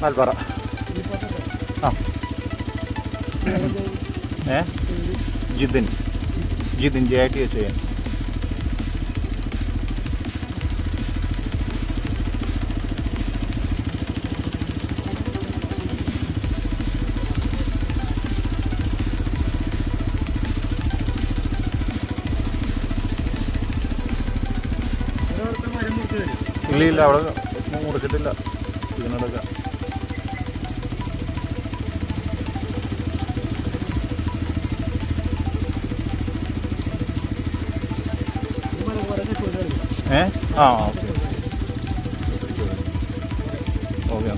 വാൽപ്പാറ. ആ ജിതിൻ JITHAN. ഇല്ല അവിടെ മുറിച്ചിട്ടില്ല. ഇതിനടക്കാം. ആ ഓക്കെ ഓക്കെ.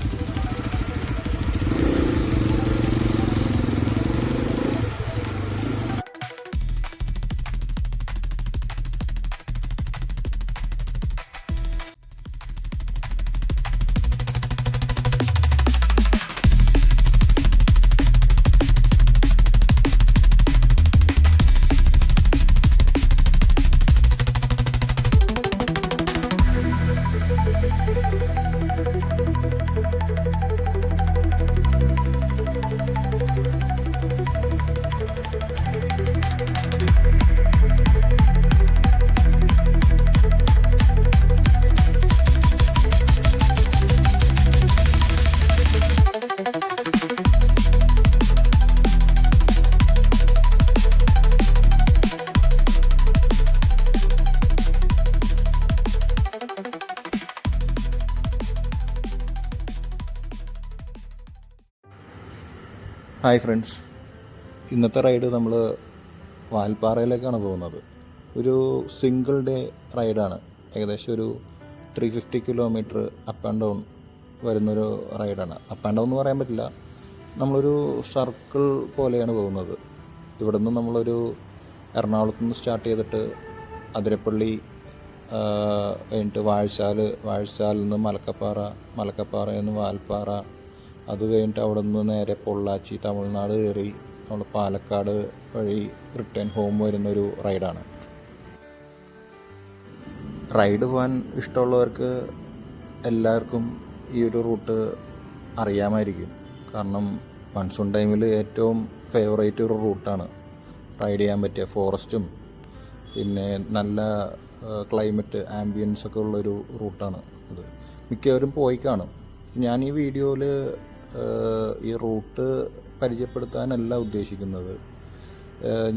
ഹായ് ഫ്രണ്ട്സ്, ഇന്നത്തെ റൈഡ് നമ്മൾ വാൽപ്പാറയിലേക്കാണ് പോകുന്നത്. ഒരു സിംഗിൾ ഡേ റൈഡാണ്. ഏകദേശം ഒരു 350 കിലോമീറ്റർ അപ്പ് ആൻഡ് ഡൗൺ വരുന്നൊരു റൈഡാണ്. അപ്പ് ആൻഡ് ഡൗൺ എന്ന് പറയാൻ പറ്റില്ല, നമ്മളൊരു സർക്കിൾ പോലെയാണ് പോകുന്നത്. ഇവിടെ നിന്ന് നമ്മളൊരു എറണാകുളത്ത് നിന്ന് സ്റ്റാർട്ട് ചെയ്തിട്ട് അതിരപ്പള്ളി കഴിഞ്ഞിട്ട് വാഴച്ചാലിൽ നിന്ന് മലക്കപ്പാറയിൽ നിന്ന് വാൽപ്പാറ, അത് കഴിഞ്ഞിട്ട് അവിടെ നിന്ന് നേരെ പൊള്ളാച്ചി തമിഴ്നാട് കയറി നമ്മൾ പാലക്കാട് വഴി റിട്ടേൺ ഹോം വരുന്നൊരു റൈഡാണ്. റൈഡ് പോകാൻ ഇഷ്ടമുള്ളവർക്ക് എല്ലാവർക്കും ഈ ഒരു റൂട്ട് അറിയാമായിരിക്കും. കാരണം മൺസൂൺ ടൈമിൽ ഏറ്റവും ഫേവറേറ്റ് ഒരു റൂട്ടാണ്. റൈഡ് ചെയ്യാൻ പറ്റിയ ഫോറസ്റ്റും പിന്നെ നല്ല ക്ലൈമറ്റ് ആംബിയൻസൊക്കെ ഉള്ളൊരു റൂട്ടാണ് അത്. മിക്കവരും പോയി കാണും. ഞാൻ ഈ വീഡിയോയിൽ ഈ റൂട്ട് പരിചയപ്പെടുത്താനല്ല ഉദ്ദേശിക്കുന്നത്.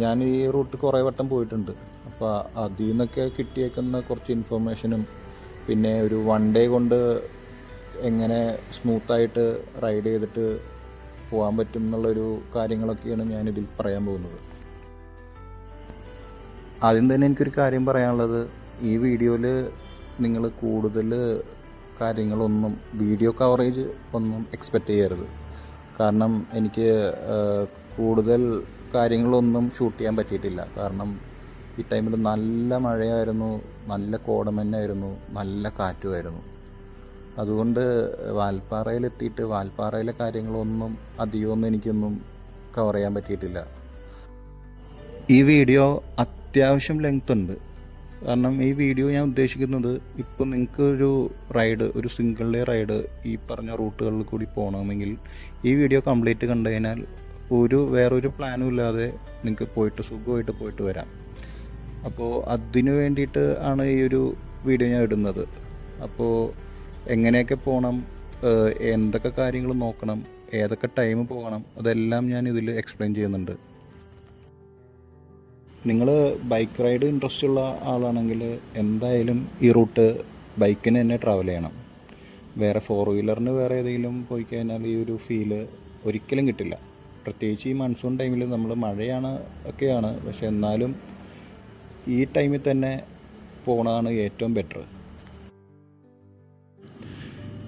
ഞാൻ ഈ റൂട്ട് കുറേ വട്ടം പോയിട്ടുണ്ട്. അപ്പോൾ അതിൽ നിന്നൊക്കെ കിട്ടിയേക്കുന്ന കുറച്ച് ഇൻഫർമേഷനും പിന്നെ ഒരു 1 ഡേ കൊണ്ട് എങ്ങനെ സ്മൂത്തായിട്ട് റൈഡ് ചെയ്തിട്ട് പോകാൻ പറ്റും എന്നുള്ളൊരു കാര്യങ്ങളൊക്കെയാണ് ഞാനിതിൽ പറയാൻ പോകുന്നത്. ആദ്യം തന്നെ എനിക്കൊരു കാര്യം പറയാനുള്ളത്, ഈ വീഡിയോയിൽ നിങ്ങൾ കൂടുതൽ കാര്യങ്ങളൊന്നും വീഡിയോ കവറേജ് ഒന്നും എക്സ്പെക്റ്റ് ചെയ്യരുത്. കാരണം എനിക്ക് കൂടുതൽ കാര്യങ്ങളൊന്നും ഷൂട്ട് ചെയ്യാൻ പറ്റിയിട്ടില്ല. കാരണം ഈ ടൈമിൽ നല്ല മഴയായിരുന്നു, നല്ല കോടമഞ്ഞായിരുന്നു, നല്ല കാറ്റുമായിരുന്നു. അതുകൊണ്ട് വാൽപ്പാറയിലെത്തിയിട്ട് വാൽപ്പാറയിലെ കാര്യങ്ങളൊന്നും അധികമൊന്നും എനിക്കൊന്നും കവർ ചെയ്യാൻ പറ്റിയിട്ടില്ല. ഈ വീഡിയോ അത്യാവശ്യം ലെങ്ത് ഉണ്ട്. കാരണം ഈ വീഡിയോ ഞാൻ ഉദ്ദേശിക്കുന്നത്, ഇപ്പോൾ നിങ്ങൾക്ക് ഒരു സിംഗിൾ ഡേ റൈഡ് ഈ പറഞ്ഞ റൂട്ടുകളിൽ കൂടി പോകണമെങ്കിൽ ഈ വീഡിയോ കംപ്ലീറ്റ് കണ്ടു കഴിഞ്ഞാൽ വേറൊരു പ്ലാനും ഇല്ലാതെ നിങ്ങൾക്ക് സുഖമായിട്ട് പോയിട്ട് വരാം. അപ്പോൾ അതിനു വേണ്ടിയിട്ട് ആണ് ഈ ഒരു വീഡിയോ ഞാൻ ഇടുന്നത്. അപ്പോൾ എങ്ങനെയൊക്കെ പോകണം, എന്തൊക്കെ കാര്യങ്ങൾ നോക്കണം, ഏതൊക്കെ ടൈം പോകണം, അതെല്ലാം ഞാൻ ഇതിൽ എക്സ്പ്ലെയിൻ ചെയ്യുന്നുണ്ട്. നിങ്ങൾ ബൈക്ക് റൈഡ് ഇൻട്രസ്റ്റ് ഉള്ള ആളാണെങ്കിൽ എന്തായാലും ഈ റൂട്ട് ബൈക്കിന് തന്നെ ട്രാവൽ ചെയ്യണം. വേറെ 4 വീലറിന് വേറെ ഏതെങ്കിലും പോയി കഴിഞ്ഞാൽ ഈ ഒരു ഫീല് ഒരിക്കലും കിട്ടില്ല. പ്രത്യേകിച്ച് ഈ മൺസൂൺ ടൈമിൽ നമ്മൾ ഒക്കെയാണ്, പക്ഷെ എന്നാലും ഈ ടൈമിൽ തന്നെ പോകണതാണ് ഏറ്റവും ബെറ്റർ.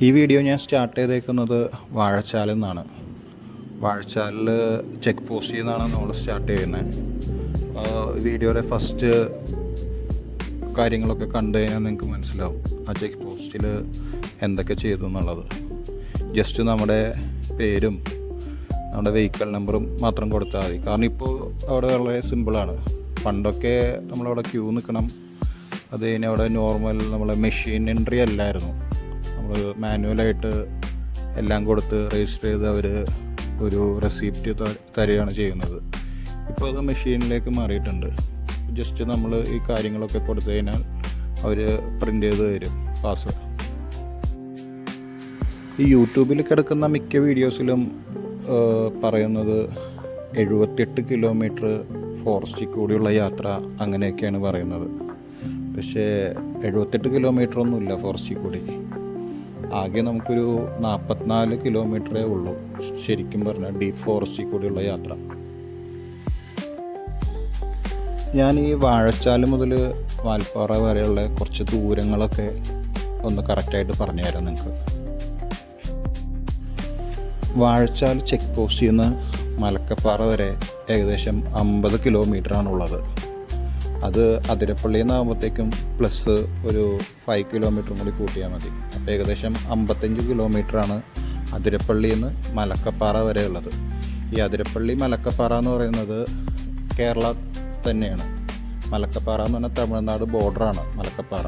ഈ വീഡിയോ ഞാൻ സ്റ്റാർട്ട് ചെയ്തേക്കുന്നത് വാഴച്ചാലിൽ നിന്നാണ്. വാഴച്ചാലിൽ ചെക്ക് പോസ്റ്റിൽ നിന്നാണ് നമ്മൾ സ്റ്റാർട്ട് ചെയ്യുന്നത്. വീഡിയോയുടെ ഫസ്റ്റ് കാര്യങ്ങളൊക്കെ കണ്ടു കഴിഞ്ഞാൽ നിങ്ങൾക്ക് മനസ്സിലാവും ആ ചെക്ക് പോസ്റ്റിൽ എന്തൊക്കെ ചെയ്തു എന്നുള്ളത്. ജസ്റ്റ് നമ്മുടെ പേരും നമ്മുടെ വെഹിക്കിൾ നമ്പറും മാത്രം കൊടുത്താൽ മതി. കാരണം ഇപ്പോൾ അവിടെ വളരെ സിമ്പിളാണ്. പണ്ടൊക്കെ നമ്മളവിടെ ക്യൂ നിൽക്കണം. അത് കഴിഞ്ഞ് അവിടെ നോർമൽ നമ്മളെ മെഷീൻ എൻട്രി അല്ലായിരുന്നു. നമ്മൾ മാനുവലായിട്ട് എല്ലാം കൊടുത്ത് രജിസ്റ്റർ ചെയ്ത് അവർ ഒരു റെസിപ്റ്റ് തരികയാണ് ചെയ്യുന്നത്. ഇപ്പോൾ അത് മെഷീനിലേക്ക് മാറിയിട്ടുണ്ട്. ജസ്റ്റ് നമ്മൾ ഈ കാര്യങ്ങളൊക്കെ കൊടുത്തു കഴിഞ്ഞാൽ അവർ പ്രിൻ്റ് ചെയ്ത് തരും പാസ്. ഈ യൂട്യൂബിൽ കിടക്കുന്ന മിക്ക വീഡിയോസിലും പറയുന്നത് 78 കിലോമീറ്റർ ഫോറസ്റ്റിൽ കൂടിയുള്ള യാത്ര അങ്ങനെയൊക്കെയാണ് പറയുന്നത്. പക്ഷേ 78 കിലോമീറ്റർ ഒന്നുമില്ല ഫോറസ്റ്റിൽ കൂടി. ആകെ നമുക്കൊരു 44 കിലോമീറ്ററേ ഉള്ളൂ ശരിക്കും പറഞ്ഞാൽ ഡീപ്പ് ഫോറസ്റ്റിൽ കൂടിയുള്ള യാത്ര. ഞാൻ ഈ വാഴച്ചാൽ മുതൽ വാൽപ്പാറ വരെയുള്ള കുറച്ച് ദൂരങ്ങളൊക്കെ ഒന്ന് കറക്റ്റായിട്ട് പറഞ്ഞു തരാം നിങ്ങൾക്ക്. വാഴച്ചാൽ ചെക്ക് പോസ്റ്റിൽ നിന്ന് മലക്കപ്പാറ വരെ ഏകദേശം 50 കിലോമീറ്ററാണുള്ളത്. അത് അതിരപ്പള്ളിയിൽ നിന്നാകുമ്പോഴത്തേക്കും പ്ലസ് ഒരു 5 കിലോമീറ്റർ കൂടി കൂട്ടിയാൽ മതി. അപ്പോൾ ഏകദേശം 55 കിലോമീറ്ററാണ് അതിരപ്പള്ളിയിൽ നിന്ന് മലക്കപ്പാറ വരെ ഉള്ളത്. ഈ അതിരപ്പള്ളി മലക്കപ്പാറ എന്ന് പറയുന്നത് കേരള തന്നെയാണ്. മലക്കപ്പാറ എന്ന് പറഞ്ഞാൽ തമിഴ്നാട് ബോർഡറാണ് മലക്കപ്പാറ.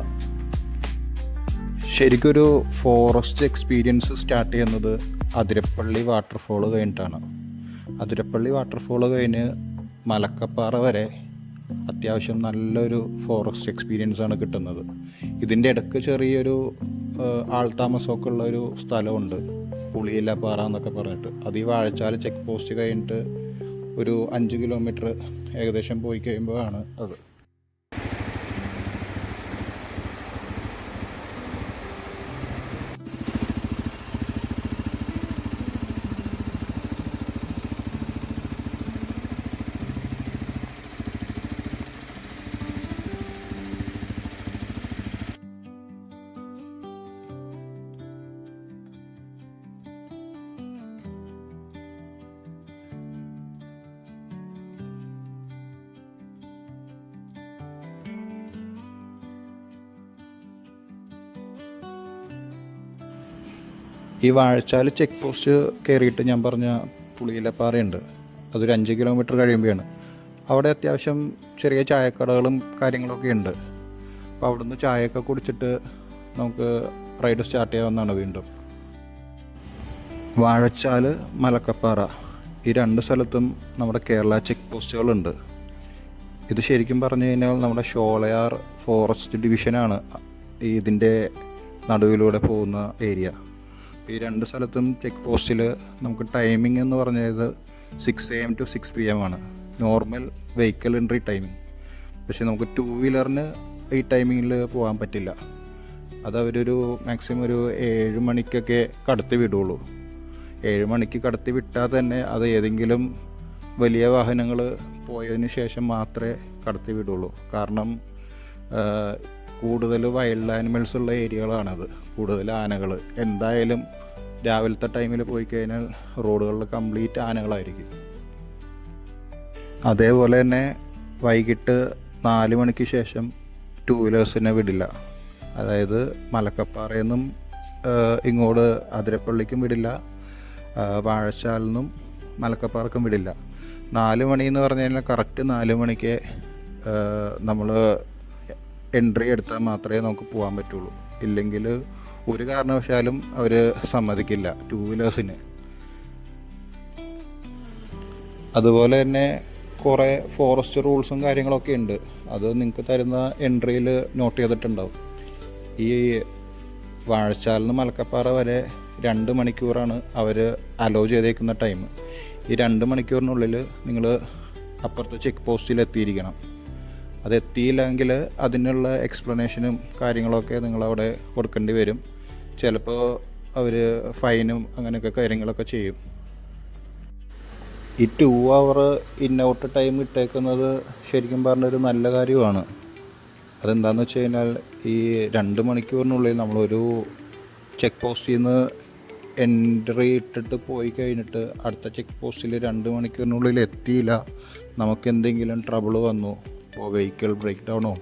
ശരിക്കൊരു ഫോറസ്റ്റ് എക്സ്പീരിയൻസ് സ്റ്റാർട്ട് ചെയ്യുന്നത് അതിരപ്പള്ളി വാട്ടർഫോൾ കഴിഞ്ഞിട്ടാണ്. അതിരപ്പള്ളി വാട്ടർഫോൾ കഴിഞ്ഞ് മലക്കപ്പാറ വരെ അത്യാവശ്യം നല്ലൊരു ഫോറസ്റ്റ് എക്സ്പീരിയൻസ് ആണ് കിട്ടുന്നത്. ഇതിൻ്റെ ഇടയ്ക്ക് ചെറിയൊരു ആൾതാമസമൊക്കെ ഉള്ള ഒരു സ്ഥലമുണ്ട്, പുളിയില പാറ എന്നൊക്കെ പറഞ്ഞിട്ട്. അത് ഈ വാഴച്ചാൽ ചെക്ക് പോസ്റ്റ് കഴിഞ്ഞിട്ട് ഒരു 5 കിലോമീറ്റർ ഏകദേശം പോയി കഴിയുമ്പോഴാണ് അത്. ഈ വാഴച്ചാൽ ചെക്ക് പോസ്റ്റ് കയറിയിട്ട് ഞാൻ പറഞ്ഞ പുളിയിലപ്പാറയുണ്ട്, അതൊരു 5 കിലോമീറ്റർ കഴിയുമ്പോഴാണ്. അവിടെ അത്യാവശ്യം ചെറിയ ചായക്കടകളും കാര്യങ്ങളൊക്കെ ഉണ്ട്. അപ്പോൾ അവിടുന്ന് ചായയൊക്കെ കുടിച്ചിട്ട് നമുക്ക് റൈഡ് സ്റ്റാർട്ട് ചെയ്യാവുന്നതാണ് വീണ്ടും. വാഴച്ചാൽ, മലക്കപ്പാറ ഈ 2 സ്ഥലത്തും നമ്മുടെ കേരള ചെക്ക് പോസ്റ്റുകളുണ്ട്. ഇത് ശരിക്കും പറഞ്ഞു കഴിഞ്ഞാൽ നമ്മുടെ ഷോളയാർ ഫോറസ്റ്റ് ഡിവിഷനാണ് ഇതിൻ്റെ നടുവിലൂടെ പോകുന്ന ഏരിയ. ഈ 2 സ്ഥലത്തും ചെക്ക് പോസ്റ്റിൽ നമുക്ക് ടൈമിംഗ് എന്ന് പറഞ്ഞത് 6 AM to 6 PM ആണ് നോർമൽ വെഹിക്കിൾ എൻട്രി ടൈമിംഗ്. പക്ഷേ നമുക്ക് 2 വീലറിന് ഈ ടൈമിങ്ങിൽ പോകാൻ പറ്റില്ല. അത് അവരൊരു മാക്സിമം ഒരു 7 മണിക്കൊക്കെ കടത്തി വിടുള്ളൂ. 7 മണിക്ക് കടത്തി വിട്ടാൽ തന്നെ അത് ഏതെങ്കിലും വലിയ വാഹനങ്ങൾ പോയതിന് ശേഷം മാത്രമേ കടത്തി വിടുള്ളൂ. കാരണം കൂടുതൽ വൈൽഡ് ആനിമൽസ് ഉള്ള ഏരിയകളാണത്, കൂടുതൽ ആനകൾ. എന്തായാലും രാവിലത്തെ ടൈമിൽ പോയി കഴിഞ്ഞാൽ റോഡുകളിൽ കംപ്ലീറ്റ് ആനകളായിരിക്കും. അതേപോലെ തന്നെ വൈകിട്ട് 4 മണിക്ക് ശേഷം 2 വീലേഴ്സിനെ വിടില്ല. അതായത് മലക്കപ്പാറയിൽ നിന്നും ഇങ്ങോട്ട് അതിരപ്പള്ളിക്കും വിടില്ല, വാഴച്ചാലിൽ നിന്നും മലക്കപ്പാറക്കും വിടില്ല. 4 മണി എന്ന് പറഞ്ഞു കഴിഞ്ഞാൽ കറക്റ്റ് 4 മണിക്ക് നമ്മൾ എൻട്രി എടുത്താൽ മാത്രമേ നമുക്ക് പോകാൻ പറ്റുള്ളൂ. ഇല്ലെങ്കിൽ ഒരു കാരണവശാലും അവർ സമ്മതിക്കില്ല 2 വീലേഴ്സിന്. അതുപോലെ തന്നെ കുറേ ഫോറസ്റ്റ് റൂൾസും കാര്യങ്ങളൊക്കെ ഉണ്ട്. അത് നിങ്ങൾക്ക് തരുന്ന എൻട്രിയിൽ നോട്ട് ചെയ്തിട്ടുണ്ടാവും. ഈ വാഴച്ചാലിൽ നിന്ന് മലക്കപ്പാറ വരെ 2 മണിക്കൂറാണ് അവർ അലോ ചെയ്തേക്കുന്ന ടൈം. ഈ 2 മണിക്കൂറിനുള്ളിൽ നിങ്ങൾ അപ്പുറത്തെ ചെക്ക് പോസ്റ്റിൽ എത്തിയിരിക്കണം. അതെത്തിയില്ലെങ്കിൽ അതിനുള്ള എക്സ്പ്ലനേഷനും കാര്യങ്ങളൊക്കെ നിങ്ങളവിടെ കൊടുക്കേണ്ടി വരും. ചിലപ്പോൾ അവർ ഫൈനും അങ്ങനെയൊക്കെ കാര്യങ്ങളൊക്കെ ചെയ്യും. ഈ 2 hour ഇൻ ഔട്ട് ടൈം ഇട്ടേക്കുന്നത് ശരിക്കും പറഞ്ഞൊരു നല്ല കാര്യമാണ്. അതെന്താണെന്ന് വെച്ച് കഴിഞ്ഞാൽ ഈ 2 മണിക്കൂറിനുള്ളിൽ നമ്മളൊരു ചെക്ക് പോസ്റ്റിൽ നിന്ന് എൻട്രി ഇട്ടിട്ട് പോയി കഴിഞ്ഞിട്ട് അടുത്ത ചെക്ക് പോസ്റ്റിൽ 2 മണിക്കൂറിനുള്ളിൽ എത്തിയില്ല, നമുക്കെന്തെങ്കിലും ട്രബിൾ വന്നു, ഇപ്പോൾ വെഹിക്കിൾ ബ്രേക്ക് ഡൗണോ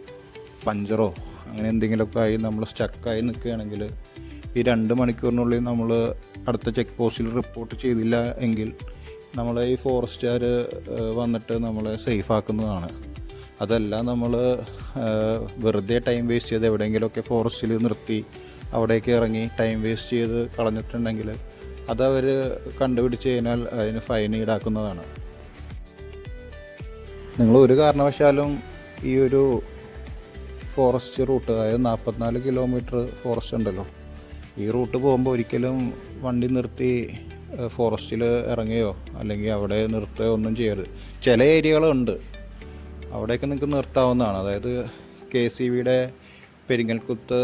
പഞ്ചറോ അങ്ങനെ എന്തെങ്കിലുമൊക്കെ ആയി നമ്മൾ സ്റ്റക്കായി നിൽക്കുകയാണെങ്കിൽ ഈ 2 മണിക്കൂറിനുള്ളിൽ നമ്മൾ അടുത്ത ചെക്ക് പോസ്റ്റിൽ റിപ്പോർട്ട് ചെയ്തില്ല എങ്കിൽ നമ്മളെ ഈ ഫോറസ്റ്റുകാർ വന്നിട്ട് നമ്മളെ സേഫ് ആക്കുന്നതാണ്. അതല്ല നമ്മൾ വെറുതെ ടൈം വേസ്റ്റ് ചെയ്ത് എവിടെയെങ്കിലുമൊക്കെ ഫോറസ്റ്റിൽ നിർത്തി അവിടേക്ക് ഇറങ്ങി ടൈം വേസ്റ്റ് ചെയ്ത് കളഞ്ഞിട്ടുണ്ടെങ്കിൽ അതവർ കണ്ടുപിടിച്ച് കഴിഞ്ഞാൽ അതിന് ഫൈൻ ഈടാക്കുന്നതാണ്. നിങ്ങൾ ഒരു കാരണവശാലും ഈ ഒരു ഫോറസ്റ്റ് റൂട്ട്, അതായത് 44 കിലോമീറ്റർ ഫോറസ്റ്റ് ഉണ്ടല്ലോ, ഈ റൂട്ട് പോകുമ്പോൾ ഒരിക്കലും വണ്ടി നിർത്തി ഫോറസ്റ്റിൽ ഇറങ്ങുകയോ അല്ലെങ്കിൽ അവിടെ നിർത്തുകയോ ഒന്നും ചെയ്യരുത്. ചില ഏരിയകളുണ്ട്, അവിടെയൊക്കെ നിങ്ങൾക്ക് നിർത്താവുന്നതാണ്. അതായത് KCBയുടെ പെരിങ്ങൽകുത്ത്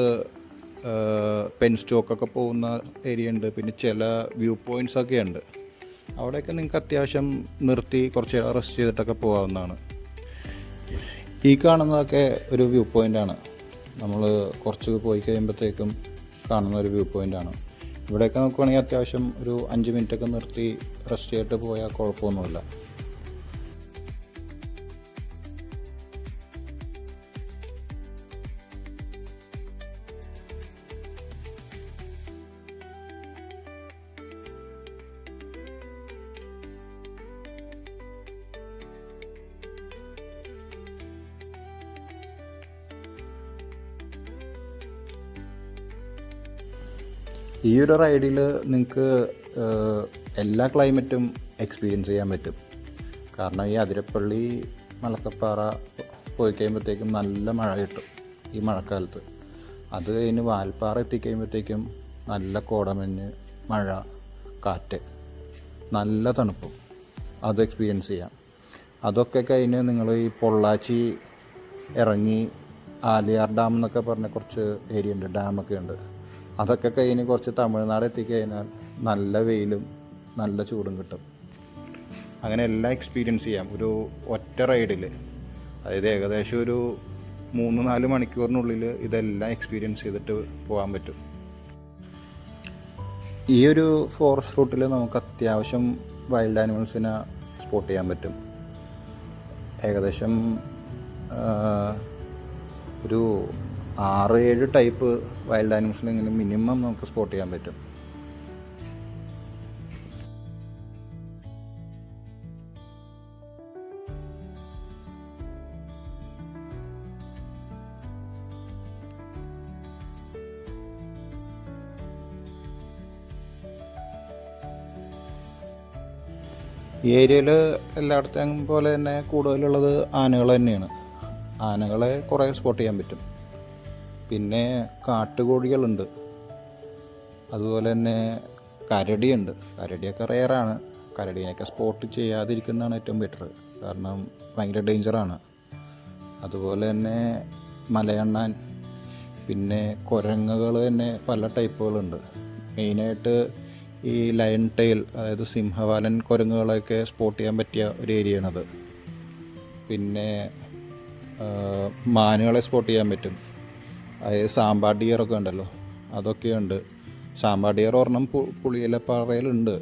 പെൻ സ്റ്റോക്കൊക്കെ പോകുന്ന ഏരിയ ഉണ്ട്, പിന്നെ ചില വ്യൂ പോയിൻറ്റ്സൊക്കെ ഉണ്ട്. അവിടെയൊക്കെ നിങ്ങൾക്ക് അത്യാവശ്യം നിർത്തി കുറച്ച് റെസ്റ്റ് ചെയ്തിട്ടൊക്കെ പോകാവുന്നതാണ്. ഈ കാണുന്നതൊക്കെ ഒരു വ്യൂ പോയിൻ്റാണ്. നമ്മൾ കുറച്ച് പോയി കഴിയുമ്പോഴത്തേക്കും കാണുന്ന ഒരു വ്യൂ പോയിൻ്റാണ്. ഇവിടെയൊക്കെ നോക്കുകയാണെങ്കിൽ അത്യാവശ്യം ഒരു 5 മിനിറ്റൊക്കെ നിർത്തി റെസ്റ്റ് ചെയ്തിട്ട് പോയാൽ കുഴപ്പമൊന്നുമില്ല. ഈ ഒരു റൈഡിൽ നിങ്ങൾക്ക് എല്ലാ ക്ലൈമറ്റും എക്സ്പീരിയൻസ് ചെയ്യാൻ പറ്റും. കാരണം ഈ അതിരപ്പള്ളി മലക്കപ്പാറ പോയി കഴിയുമ്പോഴത്തേക്കും നല്ല മഴ കിട്ടും ഈ മഴക്കാലത്ത്. അത് കഴിഞ്ഞ് വാൽപ്പാറ എത്തിക്കഴിയുമ്പോഴത്തേക്കും നല്ല കോടമഞ്ഞ്, മഴ, കാറ്റ്, നല്ല തണുപ്പും അത് എക്സ്പീരിയൻസ് ചെയ്യാം. അതൊക്കെ കഴിഞ്ഞ് നിങ്ങൾ ഈ പൊള്ളാച്ചി ഇറങ്ങി ആലിയാർ ഡാം എന്നൊക്കെ പറഞ്ഞ കുറച്ച് ഏരിയ ഉണ്ട്, ഡാമൊക്കെ ഉണ്ട്. അതൊക്കെ കഴിഞ്ഞ് കുറച്ച് തമിഴ്നാട് എത്തിക്കഴിഞ്ഞാൽ നല്ല വെയിലും നല്ല ചൂടും കിട്ടും. അങ്ങനെ എല്ലാം എക്സ്പീരിയൻസ് ചെയ്യാം ഒരു ഒറ്റ റൈഡിൽ. അതായത് ഏകദേശം ഒരു 3-4 മണിക്കൂറിനുള്ളിൽ ഇതെല്ലാം എക്സ്പീരിയൻസ് ചെയ്തിട്ട് പോകാൻ പറ്റും. ഈ ഒരു ഫോറസ്റ്റ് റൂട്ടിൽ നമുക്ക് അത്യാവശ്യം വൈൽഡ് ആനിമൽസിനെ സ്പോട്ട് ചെയ്യാൻ പറ്റും. ഏകദേശം ഒരു 6-7 ടൈപ്പ് വൈൽഡ് ആനിമൽസിനെങ്കിലും മിനിമം നമുക്ക് സ്പോട്ട് ചെയ്യാൻ പറ്റും. ഈ ഏരിയയിൽ എല്ലായിടത്തും പോലെ തന്നെ കൂടുതലുള്ളത് ആനകൾ തന്നെയാണ്. ആനകളെ കുറേ സ്പോട്ട് ചെയ്യാൻ പറ്റും. പിന്നെ കാട്ടുകോഴികളുണ്ട്, അതുപോലെ തന്നെ കരടിയുണ്ട്. കരടിയൊക്കെ റെയറാണ്. കരടീനെയൊക്കെ സ്പോട്ട് ചെയ്യാതിരിക്കുന്നതാണ് ഏറ്റവും ബെറ്റർ, കാരണം ഭയങ്കര ഡേഞ്ചറാണ്. അതുപോലെ തന്നെ മലയണ്ണാൻ, പിന്നെ കുരങ്ങുകൾ തന്നെ പല ടൈപ്പുകളുണ്ട്. മെയിനായിട്ട് ഈ ലയൺ ടെയിൽ, അതായത് സിംഹവാലൻ കുരങ്ങുകളെയൊക്കെ സ്പോട്ട് ചെയ്യാൻ പറ്റിയ ഒരു ഏരിയയാണത്. പിന്നെ മാനുകളെ സ്പോട്ട് ചെയ്യാൻ പറ്റും. അതായത് സാമ്പാർ ഡിയറൊക്കെ ഉണ്ടല്ലോ, അതൊക്കെയുണ്ട്. സാമ്പാർ ഡിയർ ഒരെണ്ണം പുളിയിലപ്പാറയിലുണ്ട്.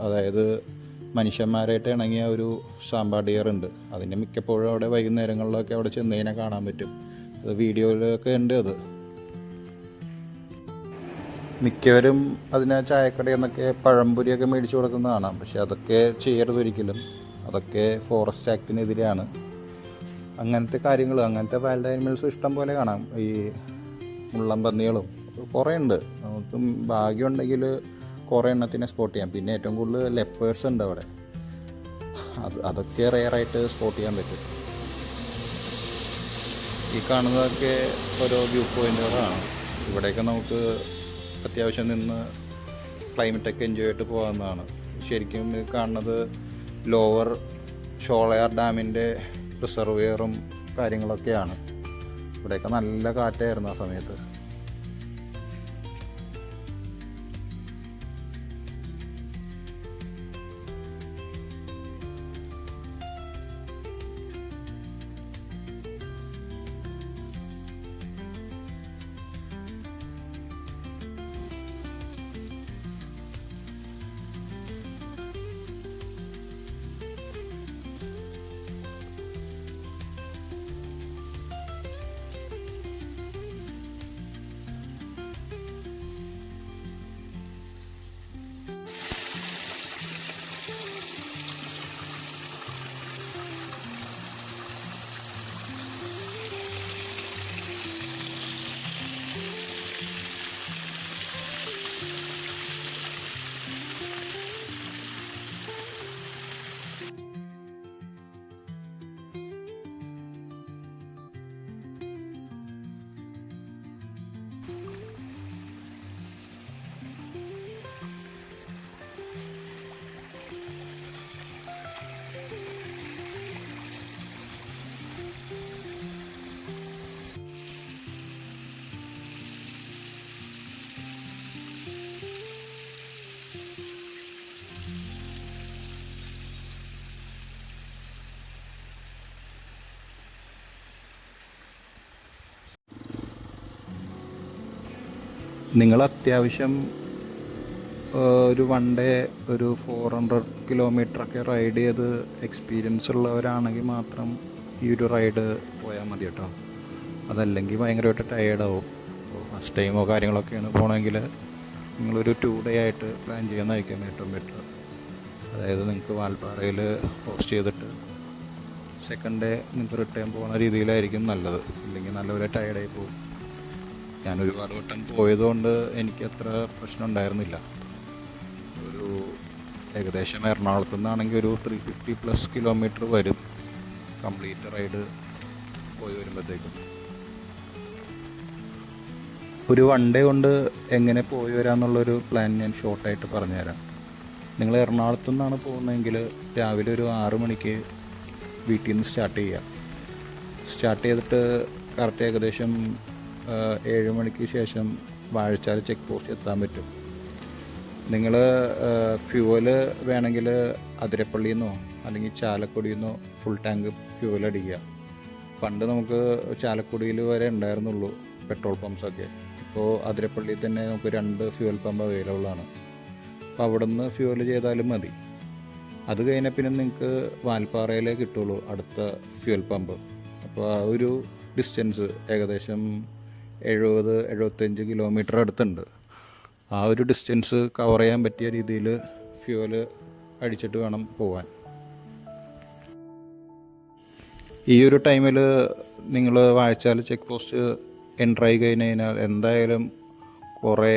അതായത് മനുഷ്യന്മാരായിട്ട് ഇണങ്ങിയ ഒരു സാമ്പാർ ഡിയർ ഉണ്ട്. അതിൻ്റെ മിക്കപ്പോഴും അവിടെ വൈകുന്നേരങ്ങളിലൊക്കെ അവിടെ ചെന്നതിനെ കാണാൻ പറ്റും. അത് വീഡിയോയിലൊക്കെ ഉണ്ട്. അത് മിക്കവരും അതിനെ ചായക്കടയിൽ നിന്നൊക്കെ പഴംപൊരിയൊക്കെ മേടിച്ചു കൊടുക്കുന്നത് കാണാം. പക്ഷെ അതൊക്കെ ചെയ്യരുത് ഒരിക്കലും. അതൊക്കെ ഫോറസ്റ്റ് ആക്ടിനെതിരെയാണ്. അങ്ങനത്തെ കാര്യങ്ങൾ, അങ്ങനത്തെ വൈൽഡ് ആനിമൽസ് ഇഷ്ടം പോലെ കാണാം. ഈ മുള്ളൻപന്നികളും കുറേ ഉണ്ട്. നമുക്ക് ഭാഗ്യമുണ്ടെങ്കിൽ കുറേ എണ്ണത്തിനെ സ്പോട്ട് ചെയ്യാം. പിന്നെ ഏറ്റവും കൂടുതൽ ലെപ്പേഴ്സ് ഉണ്ട് അവിടെ. അതൊക്കെ റെയറായിട്ട് സ്പോട്ട് ചെയ്യാൻ പറ്റും. ഈ കാണുന്നതൊക്കെ ഓരോ വ്യൂ പോയിൻറ്റുകളാണ്. ഇവിടെയൊക്കെ നമുക്ക് അത്യാവശ്യം നിന്ന് ക്ലൈമറ്റൊക്കെ എൻജോയ് ചെയ്തിട്ട് പോകാവുന്നതാണ്. ശരിക്കും കാണുന്നത് ലോവർ ഷോളയാർ ഡാമിൻ്റെ റിസർവെയറും കാര്യങ്ങളൊക്കെയാണ്. ഇവിടെയൊക്കെ നല്ല കാറ്റായിരുന്നു ആ സമയത്ത്. നിങ്ങൾ അത്യാവശ്യം ഒരു വൺ ഡേ ഒരു 400 കിലോമീറ്ററൊക്കെ റൈഡ് ചെയ്ത് എക്സ്പീരിയൻസ് ഉള്ളവരാണെങ്കിൽ മാത്രം ഈ ഒരു റൈഡ് പോയാൽ മതി കേട്ടോ. അതല്ലെങ്കിൽ ഭയങ്കരമായിട്ട് ടയേർഡാവും. ഫസ്റ്റ് ടൈമോ കാര്യങ്ങളൊക്കെയാണ് പോകണമെങ്കിൽ നിങ്ങളൊരു 2 ഡേ ആയിട്ട് പ്ലാൻ ചെയ്യുന്നതായിരിക്കും ഏറ്റവും ബെറ്റർ. അതായത് നിങ്ങൾക്ക് വാൽപ്പാറയിൽ ഹോസ്റ്റ് ചെയ്തിട്ട് സെക്കൻഡ് ഡേ നിങ്ങൾക്ക് റിട്ടേൺ പോകുന്ന രീതിയിലായിരിക്കും നല്ലത്. ഇല്ലെങ്കിൽ നല്ലപോലെ ടയേർഡായി പോകും. ഞാൻ ഒരുപാട് വട്ടം പോയതുകൊണ്ട് എനിക്ക് അത്ര പ്രശ്നം ഉണ്ടായിരുന്നില്ല. ഒരു ഏകദേശം എറണാകുളത്തു നിന്നാണെങ്കിൽ ഒരു 350+ കിലോമീറ്റർ വരും കംപ്ലീറ്റ് റൈഡ് പോയി വരുമ്പോഴത്തേക്കും. ഒരു വൺ ഡേ കൊണ്ട് എങ്ങനെ പോയി വരാമെന്നുള്ളൊരു പ്ലാൻ ഞാൻ ഷോർട്ടായിട്ട് പറഞ്ഞുതരാം. നിങ്ങൾ എറണാകുളത്തു നിന്നാണ് പോകുന്നതെങ്കിൽ രാവിലെ ഒരു 6 മണിക്ക് വീട്ടിൽ നിന്ന് സ്റ്റാർട്ട് ചെയ്യുക. സ്റ്റാർട്ട് ചെയ്തിട്ട് കറക്റ്റ് ഏകദേശം 7 മണിക്ക് ശേഷം വാഴച്ചാൽ ചെക്ക് പോസ്റ്റ് എത്താൻ പറ്റും. നിങ്ങൾ ഫ്യൂവല് വേണമെങ്കിൽ അതിരപ്പള്ളിയിൽ നിന്നോ അല്ലെങ്കിൽ ചാലക്കുടിയിൽ നിന്നോ ഫുൾ ടാങ്ക് ഫ്യൂവൽ അടിക്കുക. പണ്ട് നമുക്ക് ചാലക്കുടിയിൽ വരെ ഉണ്ടായിരുന്നുള്ളൂ പെട്രോൾ പമ്പ്സൊക്കെ. ഇപ്പോൾ അതിരപ്പള്ളിയിൽ തന്നെ നമുക്ക് 2 ഫ്യൂവൽ പമ്പ് അവൈലബിൾ ആണ്. അപ്പോൾ അവിടെ നിന്ന് ഫ്യൂവൽ ചെയ്താലും മതി. അത് കഴിഞ്ഞാൽ പിന്നെ നിങ്ങൾക്ക് വാൽപ്പാറയിലേ കിട്ടുള്ളൂ അടുത്ത ഫ്യൂവൽ പമ്പ്. അപ്പോൾ ആ ഒരു ഡിസ്റ്റൻസ് ഏകദേശം 70-75 കിലോമീറ്റർ അടുത്തുണ്ട്. ആ ഒരു ഡിസ്റ്റൻസ് കവർ ചെയ്യാൻ പറ്റിയ രീതിയിൽ ഫ്യൂവൽ അടിച്ചിട്ട് വേണം പോകാൻ. ഈ ഒരു ടൈമിൽ നിങ്ങൾ വാഴച്ചാൽ ചെക്ക് പോസ്റ്റ് എൻ്റർ ആയി കഴിഞ്ഞാൽ എന്തായാലും കുറേ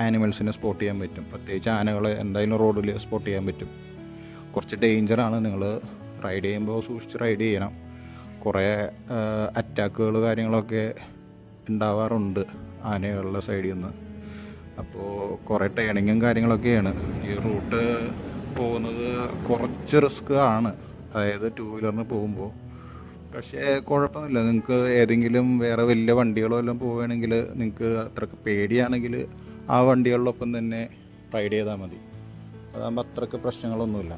ആനിമൽസിനെ സ്പോട്ട് ചെയ്യാൻ പറ്റും. പ്രത്യേകിച്ച് ആനകളെ എന്തായാലും റോഡിൽ സ്പോട്ട് ചെയ്യാൻ പറ്റും. കുറച്ച് ഡേഞ്ചറാണ്. നിങ്ങൾ റൈഡ് ചെയ്യുമ്പോൾ സൂക്ഷിച്ച് റൈഡ് ചെയ്യണം. കുറേ അറ്റാക്കുകൾ കാര്യങ്ങളൊക്കെ ഉണ്ടാവാറുണ്ട് ആനകളുടെ സൈഡിൽ നിന്ന്. അപ്പോൾ കുറേ ടേണിങ്ങും കാര്യങ്ങളൊക്കെയാണ്. ഈ റൂട്ട് പോകുന്നത് കുറച്ച് റിസ്ക് ആണ്, അതായത് 2 വീലറിന് പോകുമ്പോൾ. പക്ഷേ കുഴപ്പമൊന്നുമില്ല. നിങ്ങൾക്ക് ഏതെങ്കിലും വേറെ വലിയ വണ്ടികളോ എല്ലാം പോവുകയാണെങ്കിൽ നിങ്ങൾക്ക് അത്രയ്ക്ക് പേടിയാണെങ്കിൽ ആ വണ്ടികളിലൊപ്പം തന്നെ റൈഡ് ചെയ്താൽ മതി. അതാകുമ്പോൾ അത്രയ്ക്ക് പ്രശ്നങ്ങളൊന്നുമില്ല.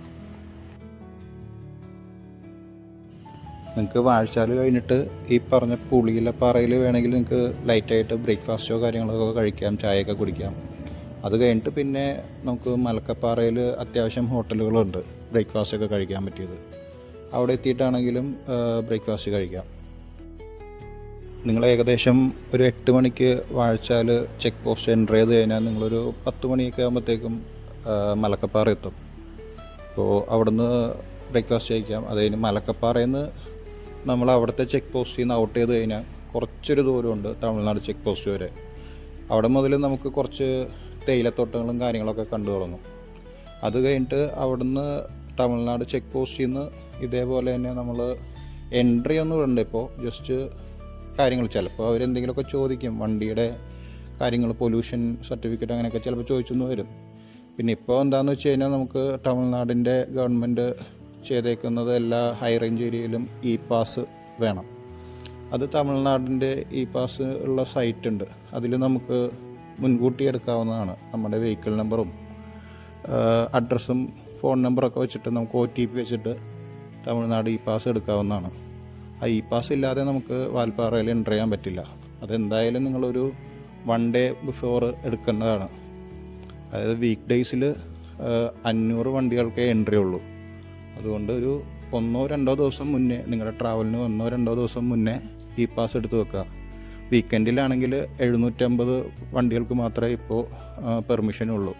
നിങ്ങൾക്ക് വാഴച്ചാൽ കഴിഞ്ഞിട്ട് ഈ പറഞ്ഞ പുളിയിലപ്പാറയിൽ വേണമെങ്കിൽ നിങ്ങൾക്ക് ലൈറ്റായിട്ട് ബ്രേക്ക്ഫാസ്റ്റോ കാര്യങ്ങളൊക്കെ കഴിക്കാം, ചായയൊക്കെ കുടിക്കാം. അത് കഴിഞ്ഞിട്ട് പിന്നെ നമുക്ക് മലക്കപ്പാറയിൽ അത്യാവശ്യം ഹോട്ടലുകളുണ്ട് ബ്രേക്ക്ഫാസ്റ്റൊക്കെ കഴിക്കാൻ പറ്റിയത്. അവിടെ എത്തിയിട്ടാണെങ്കിലും ബ്രേക്ക്ഫാസ്റ്റ് കഴിക്കാം. നിങ്ങൾ ഏകദേശം ഒരു 8 മണിക്ക് വാഴച്ചാൽ ചെക്ക് പോസ്റ്റ് എൻ്റർ ചെയ്ത് കഴിഞ്ഞാൽ നിങ്ങളൊരു 10 മണിയൊക്കെ ആകുമ്പോഴത്തേക്കും മലക്കപ്പാറ എത്തും. അപ്പോൾ അവിടുന്ന് ബ്രേക്ക്ഫാസ്റ്റ് കഴിക്കാം. അത് കഴിഞ്ഞ് മലക്കപ്പാറയിൽ നിന്ന് നമ്മൾ അവിടുത്തെ ചെക്ക് പോസ്റ്റിൽ നിന്ന് ഔട്ട് ചെയ്ത് കഴിഞ്ഞാൽ കുറച്ചൊരു ദൂരമുണ്ട് തമിഴ്നാട് ചെക്ക് പോസ്റ്റ് വരെ. അവിടെ മുതൽ നമുക്ക് കുറച്ച് തേയിലത്തോട്ടങ്ങളും കാര്യങ്ങളൊക്കെ കണ്ടു തുടങ്ങും. അത് കഴിഞ്ഞിട്ട് അവിടുന്ന് തമിഴ്നാട് ചെക്ക് പോസ്റ്റിൽ നിന്ന് ഇതേപോലെ തന്നെ നമ്മൾ എൻട്രി ഒന്നും ഇടണ്ട. ഇപ്പോൾ ജസ്റ്റ് കാര്യങ്ങൾ ചിലപ്പോൾ അവരെന്തെങ്കിലുമൊക്കെ ചോദിക്കും, വണ്ടിയുടെ കാര്യങ്ങൾ, പൊല്യൂഷൻ സർട്ടിഫിക്കറ്റ് അങ്ങനെയൊക്കെ ചിലപ്പോൾ ചോദിച്ചൊന്നും വരും. പിന്നെ ഇപ്പോൾ എന്താണെന്ന് വെച്ച് കഴിഞ്ഞാൽ നമുക്ക് തമിഴ്നാടിൻ്റെ ഗവൺമെൻറ് ചെയ്തേക്കുന്നത് എല്ലാ ഹൈ റേഞ്ച് ഏരിയയിലും ഇ പാസ് വേണം. അത് തമിഴ്നാടിൻ്റെ ഇ പാസ് ഉള്ള സൈറ്റ് ഉണ്ട്. അതിൽ നമുക്ക് മുൻകൂട്ടി എടുക്കാവുന്നതാണ്. നമ്മുടെ വെഹിക്കിൾ നമ്പറും അഡ്രസ്സും ഫോൺ നമ്പറൊക്കെ വെച്ചിട്ട് നമുക്ക് OTP വെച്ചിട്ട് തമിഴ്നാട് ഇ പാസ് എടുക്കാവുന്നതാണ്. ആ ഇ പാസ് ഇല്ലാതെ നമുക്ക് വാൽപ്പാറയിൽ എൻ്റർ ചെയ്യാൻ പറ്റില്ല. അതെന്തായാലും നിങ്ങളൊരു 1 ഡേ ബിഫോർ എടുക്കേണ്ടതാണ്. അതായത് വീക്ക് ഡേയ്സിൽ 500 വണ്ടികൾക്കേ എൻട്രി ഉള്ളൂ. അതുകൊണ്ട് ഒരു 1-2 ദിവസം മുന്നേ, നിങ്ങളുടെ ട്രാവലിന് 1-2 ദിവസം മുന്നേ ഇ പാസ് എടുത്ത് വെക്കുക. വീക്കെൻഡിലാണെങ്കിൽ 750 വണ്ടികൾക്ക് മാത്രമേ ഇപ്പോൾ പെർമിഷനുള്ളൂ.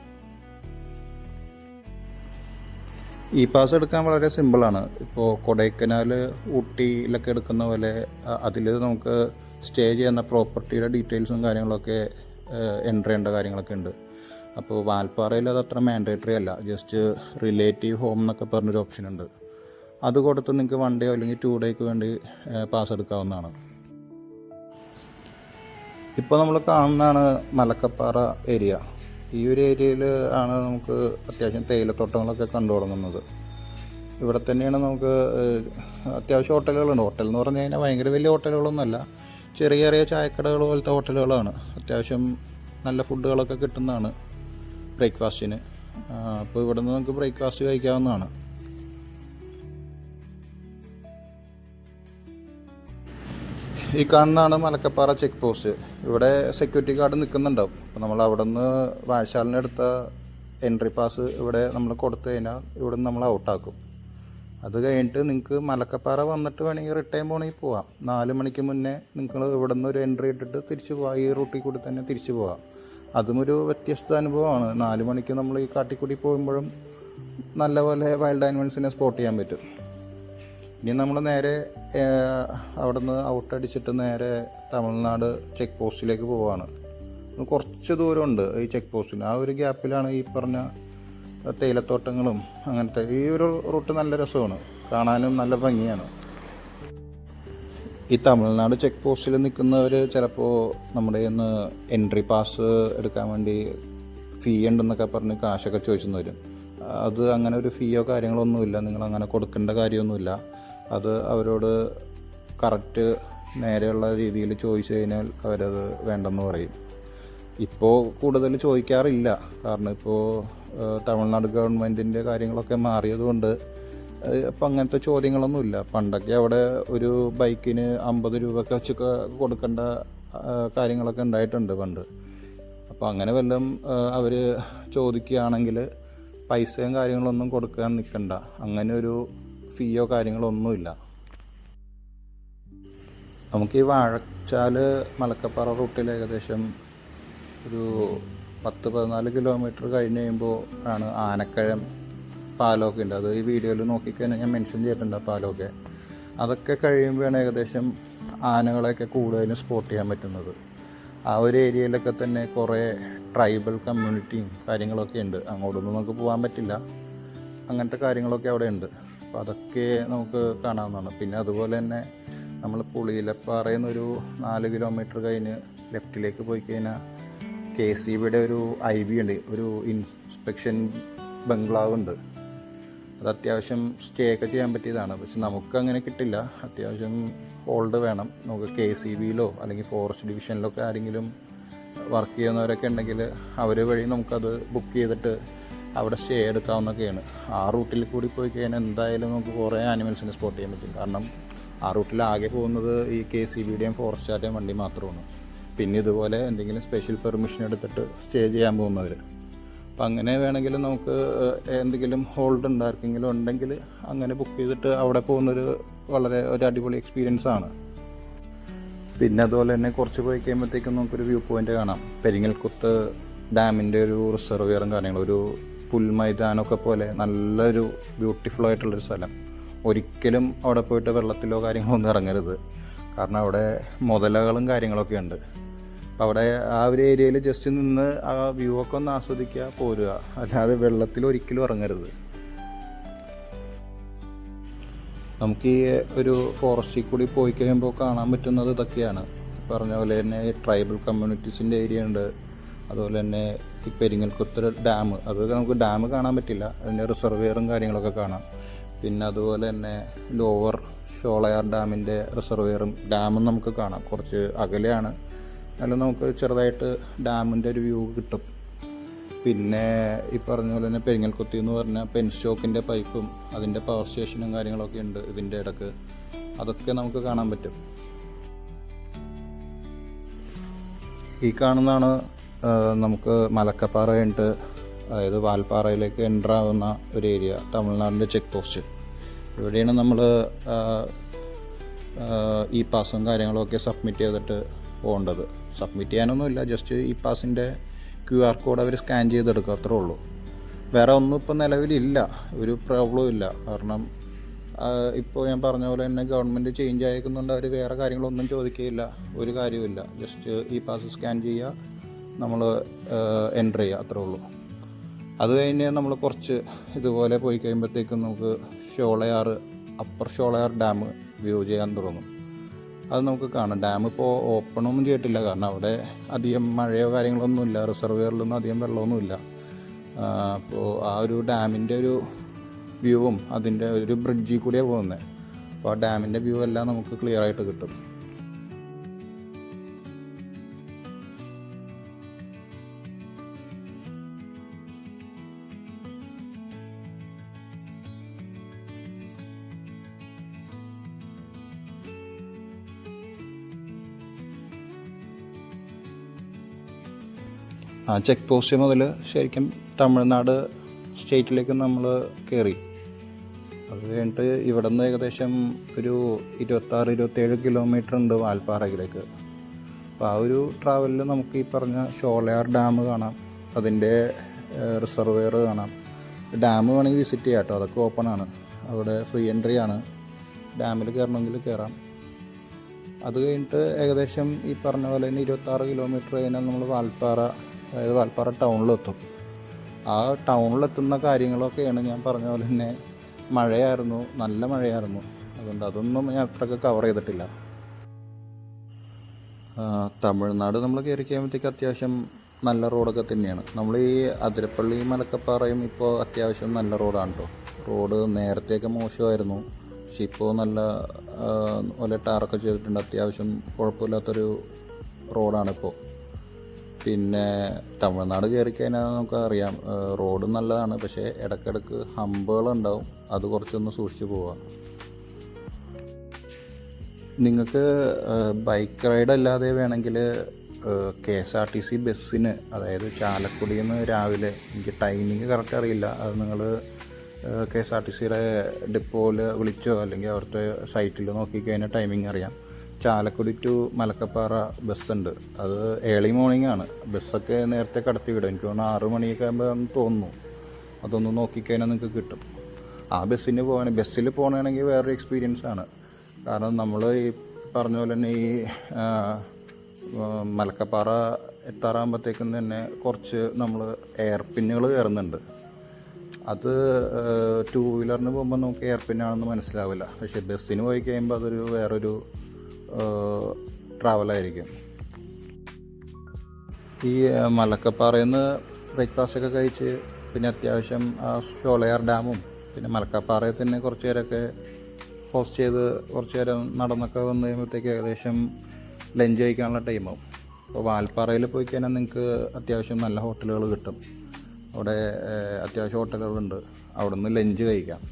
ഇ പാസ് എടുക്കാൻ വളരെ സിമ്പിളാണ്. ഇപ്പോൾ കൊടൈക്കനാൽ, ഊട്ടിയിലൊക്കെ എടുക്കുന്ന പോലെ അതിൽ നമുക്ക് സ്റ്റേ ചെയ്യുന്ന പ്രോപ്പർട്ടിയുടെ ഡീറ്റെയിൽസും കാര്യങ്ങളൊക്കെ എൻ്റർ ചെയ്യേണ്ട കാര്യങ്ങളൊക്കെ ഉണ്ട്. അപ്പോൾ വാൽപ്പാറയിൽ അത് അത്ര മാൻഡേറ്ററി അല്ല. ജസ്റ്റ് റിലേറ്റീവ് ഹോം എന്നൊക്കെ പറഞ്ഞൊരു ഓപ്ഷൻ ഉണ്ട്. അത് കൊടുത്ത് നിങ്ങൾക്ക് 1 ഡേ അല്ലെങ്കിൽ 2 ഡേക്ക് വേണ്ടി പാസ് എടുക്കാവുന്നതാണ്. ഇപ്പോൾ നമ്മൾ കാണുന്നതാണ് മലക്കപ്പാറ ഏരിയ. ഈ ഒരു ഏരിയയിൽ ആണ് നമുക്ക് അത്യാവശ്യം തേയിലത്തോട്ടങ്ങളൊക്കെ കണ്ടു തുടങ്ങുന്നത്. ഇവിടെ തന്നെയാണ് നമുക്ക് അത്യാവശ്യം ഹോട്ടലുകളുണ്ട്. ഹോട്ടൽ എന്ന് പറഞ്ഞു കഴിഞ്ഞാൽ ഭയങ്കര വലിയ ഹോട്ടലുകളൊന്നുമല്ല, ചെറിയ ചെറിയ ചായക്കടകൾ പോലത്തെ ഹോട്ടലുകളാണ്. അത്യാവശ്യം നല്ല ഫുഡുകളൊക്കെ കിട്ടുന്നതാണ് ബ്രേക്ക്ഫാസ്റ്റിന്. അപ്പോൾ ഇവിടെ നിന്ന് നമുക്ക് ബ്രേക്ക്ഫാസ്റ്റ് കഴിക്കാവുന്നതാണ്. ഈ കാണുന്നതാണ് മലക്കപ്പാറ ചെക്ക് പോസ്റ്റ്. ഇവിടെ സെക്യൂരിറ്റി ഗാർഡ് നിൽക്കുന്നുണ്ടാവും. അപ്പോൾ നമ്മൾ അവിടെ നിന്ന് വാഴശാലിനടുത്ത എൻട്രി പാസ് ഇവിടെ നമ്മൾ കൊടുത്തു കഴിഞ്ഞാൽ ഇവിടെ നിന്ന് നമ്മൾ ഔട്ടാക്കും. അത് കഴിഞ്ഞിട്ട് നിങ്ങൾക്ക് മലക്കപ്പാറ വന്നിട്ട് വേണമെങ്കിൽ റിട്ടേൺ പോകണമെങ്കിൽ പോവാം. 4 മണിക്ക് മുന്നേ നിങ്ങൾ ഇവിടെ നിന്ന് ഒരു എൻട്രി ഇട്ടിട്ട് തിരിച്ച് പോവാം. ഈ റൂട്ടിൽ കൂടി തന്നെ തിരിച്ച് പോവാം. അതും ഒരു വ്യത്യസ്ത അനുഭവമാണ്. 4 മണിക്ക് നമ്മൾ ഈ കാട്ടിക്കൂടി പോകുമ്പോഴും നല്ലപോലെ വൈൽഡ് ആനിമൽസിനെ സ്പോട്ട് ചെയ്യാൻ പറ്റും. ഇനി നമ്മൾ നേരെ അവിടെ നിന്ന് ഔട്ടടിച്ചിട്ട് നേരെ തമിഴ്നാട് ചെക്ക് പോസ്റ്റിലേക്ക് പോവുകയാണ്. കുറച്ച് ദൂരമുണ്ട് ഈ ചെക്ക് പോസ്റ്റിന്. ആ ഒരു ഗ്യാപ്പിലാണ് ഈ പറഞ്ഞ തേയിലത്തോട്ടങ്ങളും അങ്ങനത്തെ ഈ ഒരു റൂട്ട് നല്ല രസമാണ്, കാണാനും നല്ല ഭംഗിയാണ്. ഈ തമിഴ്നാട് ചെക്ക് പോസ്റ്റിൽ നിൽക്കുന്നവർ ചിലപ്പോൾ നമ്മുടെ ഇന്ന് എൻട്രി പാസ് എടുക്കാൻ വേണ്ടി ഫീ ഉണ്ടെന്നൊക്കെ പറഞ്ഞ് കാശൊക്കെ ചോദിച്ചെന്ന് വരും. അത് അങ്ങനെ ഒരു ഫീയോ കാര്യങ്ങളൊന്നുമില്ല. നിങ്ങളങ്ങനെ കൊടുക്കേണ്ട കാര്യമൊന്നുമില്ല. അത് അവരോട് കറക്റ്റ് നേരെയുള്ള രീതിയിൽ ചോദിച്ചു കഴിഞ്ഞാൽ അവരത് വേണ്ടെന്ന് പറയും. ഇപ്പോൾ കൂടുതൽ ചോദിക്കാറില്ല. കാരണം ഇപ്പോൾ തമിഴ്നാട് ഗവൺമെൻറ്റിൻ്റെ കാര്യങ്ങളൊക്കെ മാറിയതുകൊണ്ട് ഇപ്പം അങ്ങനത്തെ ചോദ്യങ്ങളൊന്നുമില്ല. പണ്ടൊക്കെ അവിടെ ഒരു ബൈക്കിന് 50 രൂപയൊക്കെ വെച്ചൊക്കെ കൊടുക്കേണ്ട കാര്യങ്ങളൊക്കെ ഉണ്ടായിട്ടുണ്ട് പണ്ട്. അപ്പോൾ അങ്ങനെ വല്ലതും അവർ ചോദിക്കുകയാണെങ്കിൽ പൈസയും കാര്യങ്ങളൊന്നും കൊടുക്കാൻ നിൽക്കണ്ട. അങ്ങനെ ഒരു ഫീയോ കാര്യങ്ങളൊന്നുമില്ല. നമുക്ക് ഈ വാഴച്ചാൽ മലക്കപ്പാറ റൂട്ടിൽ ഏകദേശം ഒരു 10-14 കിലോമീറ്റർ കഴിഞ്ഞ് കഴിയുമ്പോൾ ആണ് ആനക്കഴം പാലമൊക്കെ ഉണ്ട്. അത് ഈ വീഡിയോയിൽ നോക്കിക്കഴിഞ്ഞാൽ ഞാൻ മെൻഷൻ ചെയ്തിട്ടുണ്ട് ആ പാലമൊക്കെ. അതൊക്കെ കഴിയുമ്പോഴാണ് ഏകദേശം ആനകളെയൊക്കെ കൂടുതലും സ്പോട്ട് ചെയ്യാൻ പറ്റുന്നത്. ആ ഒരു ഏരിയയിലൊക്കെ തന്നെ കുറേ ട്രൈബൽ കമ്മ്യൂണിറ്റിയും കാര്യങ്ങളൊക്കെ ഉണ്ട്. അങ്ങോട്ടൊന്നും നമുക്ക് പോകാൻ പറ്റില്ല. അങ്ങനത്തെ കാര്യങ്ങളൊക്കെ അവിടെ ഉണ്ട്. അപ്പോൾ അതൊക്കെ നമുക്ക് കാണാവുന്നതാണ്. പിന്നെ അതുപോലെ തന്നെ നമ്മൾ പുളിയിലപ്പാറയിൽ നിന്നൊരു 4 കിലോമീറ്റർ കഴിഞ്ഞ് ലെഫ്റ്റിലേക്ക് പോയി കഴിഞ്ഞാൽ KCBയുടെ ഒരു IB ഉണ്ട്, ഒരു ഇൻസ്പെക്ഷൻ ബംഗ്ലാവ് ഉണ്ട്. അത് അത്യാവശ്യം സ്റ്റേ ഒക്കെ ചെയ്യാൻ പറ്റിയതാണ്. പക്ഷെ നമുക്കങ്ങനെ കിട്ടില്ല. അത്യാവശ്യം ഹോൾഡ് വേണം. നമുക്ക് KCBയിലോ അല്ലെങ്കിൽ ഫോറസ്റ്റ് ഡിവിഷനിലൊക്കെ ആരെങ്കിലും വർക്ക് ചെയ്യുന്നവരൊക്കെ ഉണ്ടെങ്കിൽ അവർ വഴി നമുക്കത് ബുക്ക് ചെയ്തിട്ട് അവിടെ സ്റ്റേ എടുക്കാവുന്നതൊക്കെയാണ്. ആ റൂട്ടിൽ കൂടി പോയി കഴിഞ്ഞാൽ എന്തായാലും നമുക്ക് കുറേ ആനിമൽസിനെ സ്പോട്ട് ചെയ്യാൻ പറ്റും. കാരണം ആ റൂട്ടിൽ ആകെ പോകുന്നത് ഈ KCBയുടെയും ഫോറസ്റ്റുകാരുടെയും വണ്ടി മാത്രമാണ്. പിന്നെ ഇതുപോലെ എന്തെങ്കിലും സ്പെഷ്യൽ പെർമിഷൻ എടുത്തിട്ട് സ്റ്റേ ചെയ്യാൻ പോകുന്നവർ. അപ്പം അങ്ങനെ വേണമെങ്കിൽ നമുക്ക് എന്തെങ്കിലും ഹോൾഡ് ഉണ്ടാർക്കെങ്കിലും ഉണ്ടെങ്കിൽ അങ്ങനെ ബുക്ക് ചെയ്തിട്ട് അവിടെ പോകുന്നൊരു വളരെ ഒരു അടിപൊളി എക്സ്പീരിയൻസ് ആണ്. പിന്നെ അതുപോലെ തന്നെ കുറച്ച് പോയി കഴിയുമ്പോഴത്തേക്കും നമുക്കൊരു വ്യൂ പോയിൻ്റ് കാണാം. പെരിങ്ങൽകുത്ത് ഡാമിൻ്റെ ഒരു റിസർവെയറും കാര്യങ്ങളും, ഒരു പുൽമൈതാനമൊക്കെ പോലെ നല്ലൊരു ബ്യൂട്ടിഫുൾ ആയിട്ടുള്ളൊരു സ്ഥലം. ഒരിക്കലും അവിടെ പോയിട്ട് വെള്ളത്തിലോ കാര്യങ്ങളോ ഒന്നും ഇറങ്ങരുത്. കാരണം അവിടെ മുതലകളും കാര്യങ്ങളൊക്കെ ഉണ്ട്. അപ്പോൾ അവിടെ ആ ഒരു ഏരിയയിൽ ജസ്റ്റ് നിന്ന് ആ വ്യൂ ഒക്കെ ഒന്ന് ആസ്വദിക്കുക, പോരുക. അല്ലാതെ വെള്ളത്തിൽ ഒരിക്കലും ഇറങ്ങരുത്. നമുക്ക് ഈ ഒരു ഫോറസ്റ്റിൽ കൂടി പോയി കഴിയുമ്പോൾ കാണാൻ പറ്റുന്നത് ഇതൊക്കെയാണ്. പറഞ്ഞ പോലെ തന്നെ ട്രൈബൽ കമ്മ്യൂണിറ്റീസിൻ്റെ ഏരിയ ഉണ്ട്. അതുപോലെ തന്നെ ഈ പെരിങ്ങൽകുത്ത് ഡാം, അത് നമുക്ക് ഡാം കാണാൻ പറ്റില്ല, അതിൻ്റെ റിസർവെയറും കാര്യങ്ങളൊക്കെ കാണാം. പിന്നെ അതുപോലെ തന്നെ ലോവർ ഷോളയാർ ഡാമിൻ്റെ റിസർവെയറും ഡാമും നമുക്ക് കാണാം. കുറച്ച് അകലെയാണ്, എന്നാലും നമുക്ക് ചെറുതായിട്ട് ഡാമിൻ്റെ ഒരു വ്യൂ കിട്ടും. പിന്നെ ഈ പറഞ്ഞ പോലെ തന്നെ പെരിങ്ങൽകുത്തി എന്ന് പറഞ്ഞാൽ പെൻസ്റ്റോക്കിൻ്റെ പൈപ്പും അതിൻ്റെ പവർ സ്റ്റേഷനും കാര്യങ്ങളൊക്കെ ഉണ്ട് ഇതിൻ്റെ ഇടയ്ക്ക്. അതൊക്കെ നമുക്ക് കാണാൻ പറ്റും. ഈ കാണുന്നതാണ് നമുക്ക് മലക്കപ്പാറ കഴിഞ്ഞിട്ട്, അതായത് വാൽപ്പാറയിലേക്ക് എൻ്റർ ആവുന്ന ഒരു ഏരിയ, തമിഴ്നാടിൻ്റെ ചെക്ക് പോസ്റ്റ്. ഇവിടെയാണ് നമ്മൾ ഈ പാസും കാര്യങ്ങളൊക്കെ സബ്മിറ്റ് ചെയ്തിട്ട് പോകേണ്ടത്. സബ്മിറ്റ് ചെയ്യാനൊന്നുമില്ല, ജസ്റ്റ് ഈ പാസിൻ്റെ QR കോഡ് അവർ സ്കാൻ ചെയ്തെടുക്കുക, അത്രേ ഉള്ളൂ. വേറെ ഒന്നും ഇപ്പോൾ നിലവിലില്ല, ഒരു പ്രോബ്ലം ഇല്ല. കാരണം ഇപ്പോൾ ഞാൻ പറഞ്ഞ പോലെ തന്നെ ഗവൺമെൻറ് ചേഞ്ച് ആയിരിക്കുന്നുണ്ട്. അവർ വേറെ കാര്യങ്ങളൊന്നും ചോദിക്കുകയില്ല, ഒരു കാര്യമില്ല. ജസ്റ്റ് ഈ പാസ് സ്കാൻ ചെയ്യുക, നമ്മൾ എൻ്റർ ചെയ്യുക, അത്രേ ഉള്ളൂ. അത് കഴിഞ്ഞ് നമ്മൾ കുറച്ച് ഇതുപോലെ പോയി കഴിയുമ്പോഴത്തേക്കും നമുക്ക് Sholayar, upper Sholayar dam view ചെയ്യാൻ തുടങ്ങും. അത് നമുക്ക് കാണാം. ഡാം ഇപ്പോൾ ഓപ്പണൊന്നും ചെയ്തിട്ടില്ല, കാരണം അവിടെ അധികം മഴയോ കാര്യങ്ങളൊന്നുമില്ല, റിസർവെയറിലൊന്നും അധികം വെള്ളമൊന്നുമില്ല. അപ്പോൾ ആ ഒരു ഡാമിൻ്റെ ഒരു വ്യൂവും അതിൻ്റെ ഒരു ബ്രിഡ്ജിൽ കൂടിയാണ് പോകുന്നത്. അപ്പോൾ ആ ഡാമിൻ്റെ വ്യൂ എല്ലാം നമുക്ക് ക്ലിയർ ആയിട്ട് കിട്ടും. ആ ചെക്ക് പോസ്റ്റ് മുതൽ ശരിക്കും തമിഴ്നാട് സ്റ്റേറ്റിലേക്ക് നമ്മൾ കയറി. അത് കഴിഞ്ഞിട്ട് ഇവിടെ നിന്ന് ഏകദേശം ഒരു 26-27 കിലോമീറ്റർ ഉണ്ട് വാൽപ്പാറയിലേക്ക്. അപ്പോൾ ആ ഒരു ട്രാവലിൽ നമുക്ക് ഈ പറഞ്ഞ ഷോളയാർ ഡാം കാണാം, അതിൻ്റെ റിസർവെയർ കാണാം. ഡാം വേണമെങ്കിൽ വിസിറ്റ് ചെയ്യാം കേട്ടോ, അതൊക്കെ ഓപ്പൺ ആണ്. അവിടെ ഫ്രീ എൻട്രി ആണ്, ഡാമിൽ കയറണമെങ്കിൽ കയറാം. അത് കഴിഞ്ഞിട്ട് ഏകദേശം ഈ പറഞ്ഞ പോലെ തന്നെ 26 കിലോമീറ്റർ കഴിഞ്ഞാൽ നമ്മൾ വാൽപ്പാറ, അതായത് വാൽപ്പാറ ടൗണിലെത്തും. ആ ടൗണിലെത്തുന്ന കാര്യങ്ങളൊക്കെയാണ് ഞാൻ പറഞ്ഞ പോലെ തന്നെ മഴയായിരുന്നു, നല്ല മഴയായിരുന്നു. അതുകൊണ്ട് അതൊന്നും ഞാൻ അത്രയ്ക്ക് കവർ ചെയ്തിട്ടില്ല. തമിഴ്നാട് നമ്മൾ കയറി കഴിയുമ്പോഴത്തേക്ക് അത്യാവശ്യം നല്ല റോഡൊക്കെ തന്നെയാണ്. നമ്മൾ ഈ അതിരപ്പള്ളി മലക്കപ്പാറയും ഇപ്പോൾ അത്യാവശ്യം നല്ല റോഡാണ് കേട്ടോ. റോഡ് നേരത്തെയൊക്കെ മോശമായിരുന്നു, പക്ഷെ ഇപ്പോൾ നല്ല പോലെ ടാറൊക്കെ ചെയ്തിട്ടുണ്ട്. അത്യാവശ്യം കുഴപ്പമില്ലാത്തൊരു റോഡാണിപ്പോൾ. പിന്നെ തമിഴ്നാട് കയറി കഴിഞ്ഞാൽ നമുക്കറിയാം റോഡ് നല്ലതാണ്, പക്ഷേ ഇടയ്ക്കിടയ്ക്ക് ഹമ്പുകളുണ്ടാവും, അത് കുറച്ചൊന്ന് സൂക്ഷിച്ച് പോവുക. നിങ്ങൾക്ക് ബൈക്ക് റൈഡ് അല്ലാതെ വേണമെങ്കിൽ KSRTC ബസ്സിന്, അതായത് ചാലക്കുടിയിൽ നിന്ന് രാവിലെ, എനിക്ക് ടൈമിങ് കറക്റ്റ് അറിയില്ല, അത് നിങ്ങൾ KSRTCയുടെ ഡിപ്പോയിൽ വിളിച്ചോ അല്ലെങ്കിൽ അവിടുത്തെ സൈറ്റിൽ നോക്കിക്കഴിഞ്ഞാൽ ടൈമിങ് അറിയാം. ചാലക്കുടി ടു മലക്കപ്പാറ ബസ്സുണ്ട്. അത് ഏർലി മോർണിംഗ് ആണ്. ബസ്സൊക്കെ നേരത്തെ കടത്തി വിടും, എനിക്ക് തോന്നുന്നു 6 മണിയൊക്കെ ആകുമ്പോൾ തോന്നുന്നു. അതൊന്ന് നോക്കിക്കഴിഞ്ഞാൽ നിങ്ങൾക്ക് കിട്ടും. ആ ബസ്സിന് ബസ്സിൽ പോകണമെങ്കിൽ വേറൊരു എക്സ്പീരിയൻസ് ആണ്. കാരണം നമ്മൾ ഈ പറഞ്ഞ പോലെ തന്നെ ഈ മലക്കപ്പാറ എത്താറാകുമ്പോഴത്തേക്കും തന്നെ കുറച്ച് നമ്മൾ എയർ പിന്നുകൾ കയറുന്നുണ്ട്. അത് 2 വീലറിന് പോകുമ്പോൾ നമുക്ക് എയർ പിന്നാണെന്ന് മനസ്സിലാവില്ല, പക്ഷേ ബസ്സിന് പോയി കഴിയുമ്പോൾ അതൊരു വേറൊരു ട്രാവലായിരിക്കും. ഈ മലക്കപ്പാറയിൽ നിന്ന് ബ്രേക്ക്ഫാസ്റ്റൊക്കെ കഴിച്ച് പിന്നെ അത്യാവശ്യം ആ ഷോളയാർ ഡാമും പിന്നെ മലക്കപ്പാറയിൽ തന്നെ കുറച്ച് നേരമൊക്കെ ഹോസ്റ്റ് ചെയ്ത് കുറച്ച് നേരം നടന്നൊക്കെ വന്നു കഴിയുമ്പോഴത്തേക്ക് ഏകദേശം ലഞ്ച് കഴിക്കാനുള്ള ടൈമാവും. അപ്പോൾ വാൽപ്പാറയിൽ പോയി കഴിഞ്ഞാൽ നിങ്ങൾക്ക് അത്യാവശ്യം നല്ല ഹോട്ടലുകൾ കിട്ടും. അവിടെ അത്യാവശ്യം ഹോട്ടലുകളുണ്ട്, അവിടെ നിന്ന് ലഞ്ച് കഴിക്കാം.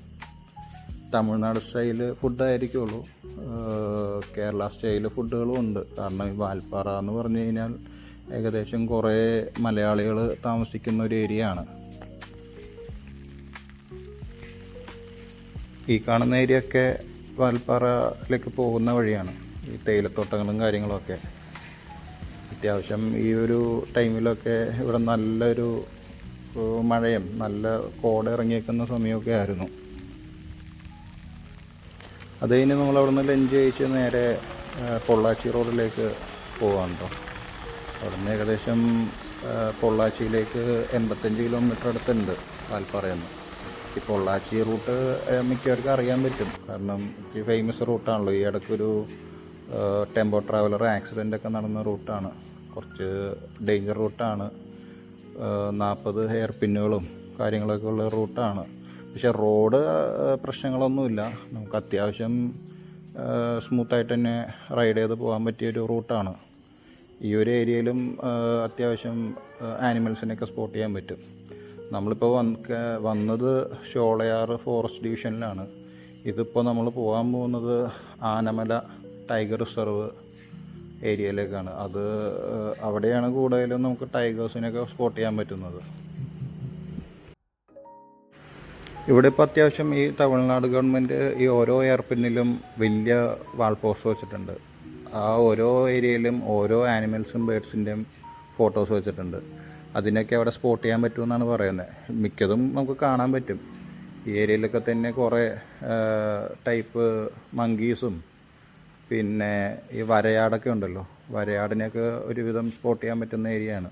തമിഴ്നാട് സ്റ്റൈൽ ഫുഡായിരിക്കുള്ളൂ, കേരള സ്റ്റൈൽ ഫുഡുകളും ഉണ്ട്. കാരണം ഈ വാൽപ്പാറ എന്ന് പറഞ്ഞു കഴിഞ്ഞാൽ ഏകദേശം കുറേ മലയാളികൾ താമസിക്കുന്ന ഒരു ഏരിയ ആണ്. ഈ കാണുന്ന ഏരിയ ഒക്കെ വാൽപ്പാറയിലേക്ക് പോകുന്ന വഴിയാണ്. ഈ തേയിലത്തോട്ടങ്ങളും കാര്യങ്ങളൊക്കെ അത്യാവശ്യം ഈ ഒരു ടൈമിലൊക്കെ ഇവിടെ നല്ലൊരു മഴയും നല്ല കോട ഇറങ്ങിയേക്കുന്ന സമയമൊക്കെ ആയിരുന്നു. അത് കഴിഞ്ഞ് നമ്മളവിടെ നിന്ന് ലഞ്ച് കഴിച്ച് നേരെ പൊള്ളാച്ചി റോഡിലേക്ക് പോകാൻ കേട്ടോ. അവിടെ നിന്ന് ഏകദേശം പൊള്ളാച്ചിയിലേക്ക് 85 കിലോമീറ്റർ അടുത്തുണ്ട് വാൽപ്പാറയിൽ നിന്ന്. ഈ പൊള്ളാച്ചി റൂട്ട് മിക്കവർക്കും അറിയാൻ പറ്റും, കാരണം ഇച്ചിരി ഫേമസ് റൂട്ടാണല്ലോ. ഈ ഇടയ്ക്കൊരു ടെമ്പോ ട്രാവലർ ആക്സിഡൻ്റൊക്കെ നടന്ന റൂട്ടാണ്, കുറച്ച് ഡേഞ്ചർ റൂട്ടാണ്. 40 ഹെയർ പിന്നുകളും കാര്യങ്ങളൊക്കെ ഉള്ള റൂട്ടാണ്. പക്ഷേ റോഡ് പ്രശ്നങ്ങളൊന്നുമില്ല, നമുക്ക് അത്യാവശ്യം സ്മൂത്തായിട്ട് തന്നെ റൈഡ് ചെയ്ത് പോകാൻ പറ്റിയൊരു റൂട്ടാണ്. ഈ ഒരു ഏരിയയിലും അത്യാവശ്യം ആനിമൽസിനെയൊക്കെ സ്പോട്ട് ചെയ്യാൻ പറ്റും. നമ്മളിപ്പോൾ വന്നത് ഷോളയാർ ഫോറസ്റ്റ് ഡിവിഷനിലാണ്. ഇതിപ്പോൾ നമ്മൾ പോകാൻ പോകുന്നത് ആനമല ടൈഗർ റിസർവ് ഏരിയയിലേക്കാണ്. അത് അവിടെയാണ് കൂടുതലും നമുക്ക് ടൈഗേഴ്സിനെയൊക്കെ സ്പോട്ട് ചെയ്യാൻ പറ്റുന്നത്. ഇവിടെ ഇപ്പോൾ അത്യാവശ്യം ഈ തമിഴ്നാട് ഗവൺമെൻറ് ഈ ഓരോ എയർപിന്നിലും വലിയ വാൾ പോസ്റ്റ് വെച്ചിട്ടുണ്ട്. ആ ഓരോ ഏരിയയിലും ഓരോ ആനിമൽസും ബേഡ്സിൻ്റെയും ഫോട്ടോസ് വെച്ചിട്ടുണ്ട്. അതിനൊക്കെ അവിടെ സ്പോട്ട് ചെയ്യാൻ പറ്റുമെന്നാണ് പറയുന്നത്. മിക്കതും നമുക്ക് കാണാൻ പറ്റും. ഈ ഏരിയയിലൊക്കെ തന്നെ കുറേ ടൈപ്പ് മങ്കീസും പിന്നെ ഈ വരയാടൊക്കെ ഉണ്ടല്ലോ, വരയാടിനെയൊക്കെ ഒരുവിധം സ്പോട്ട് ചെയ്യാൻ പറ്റുന്ന ഏരിയയാണ്.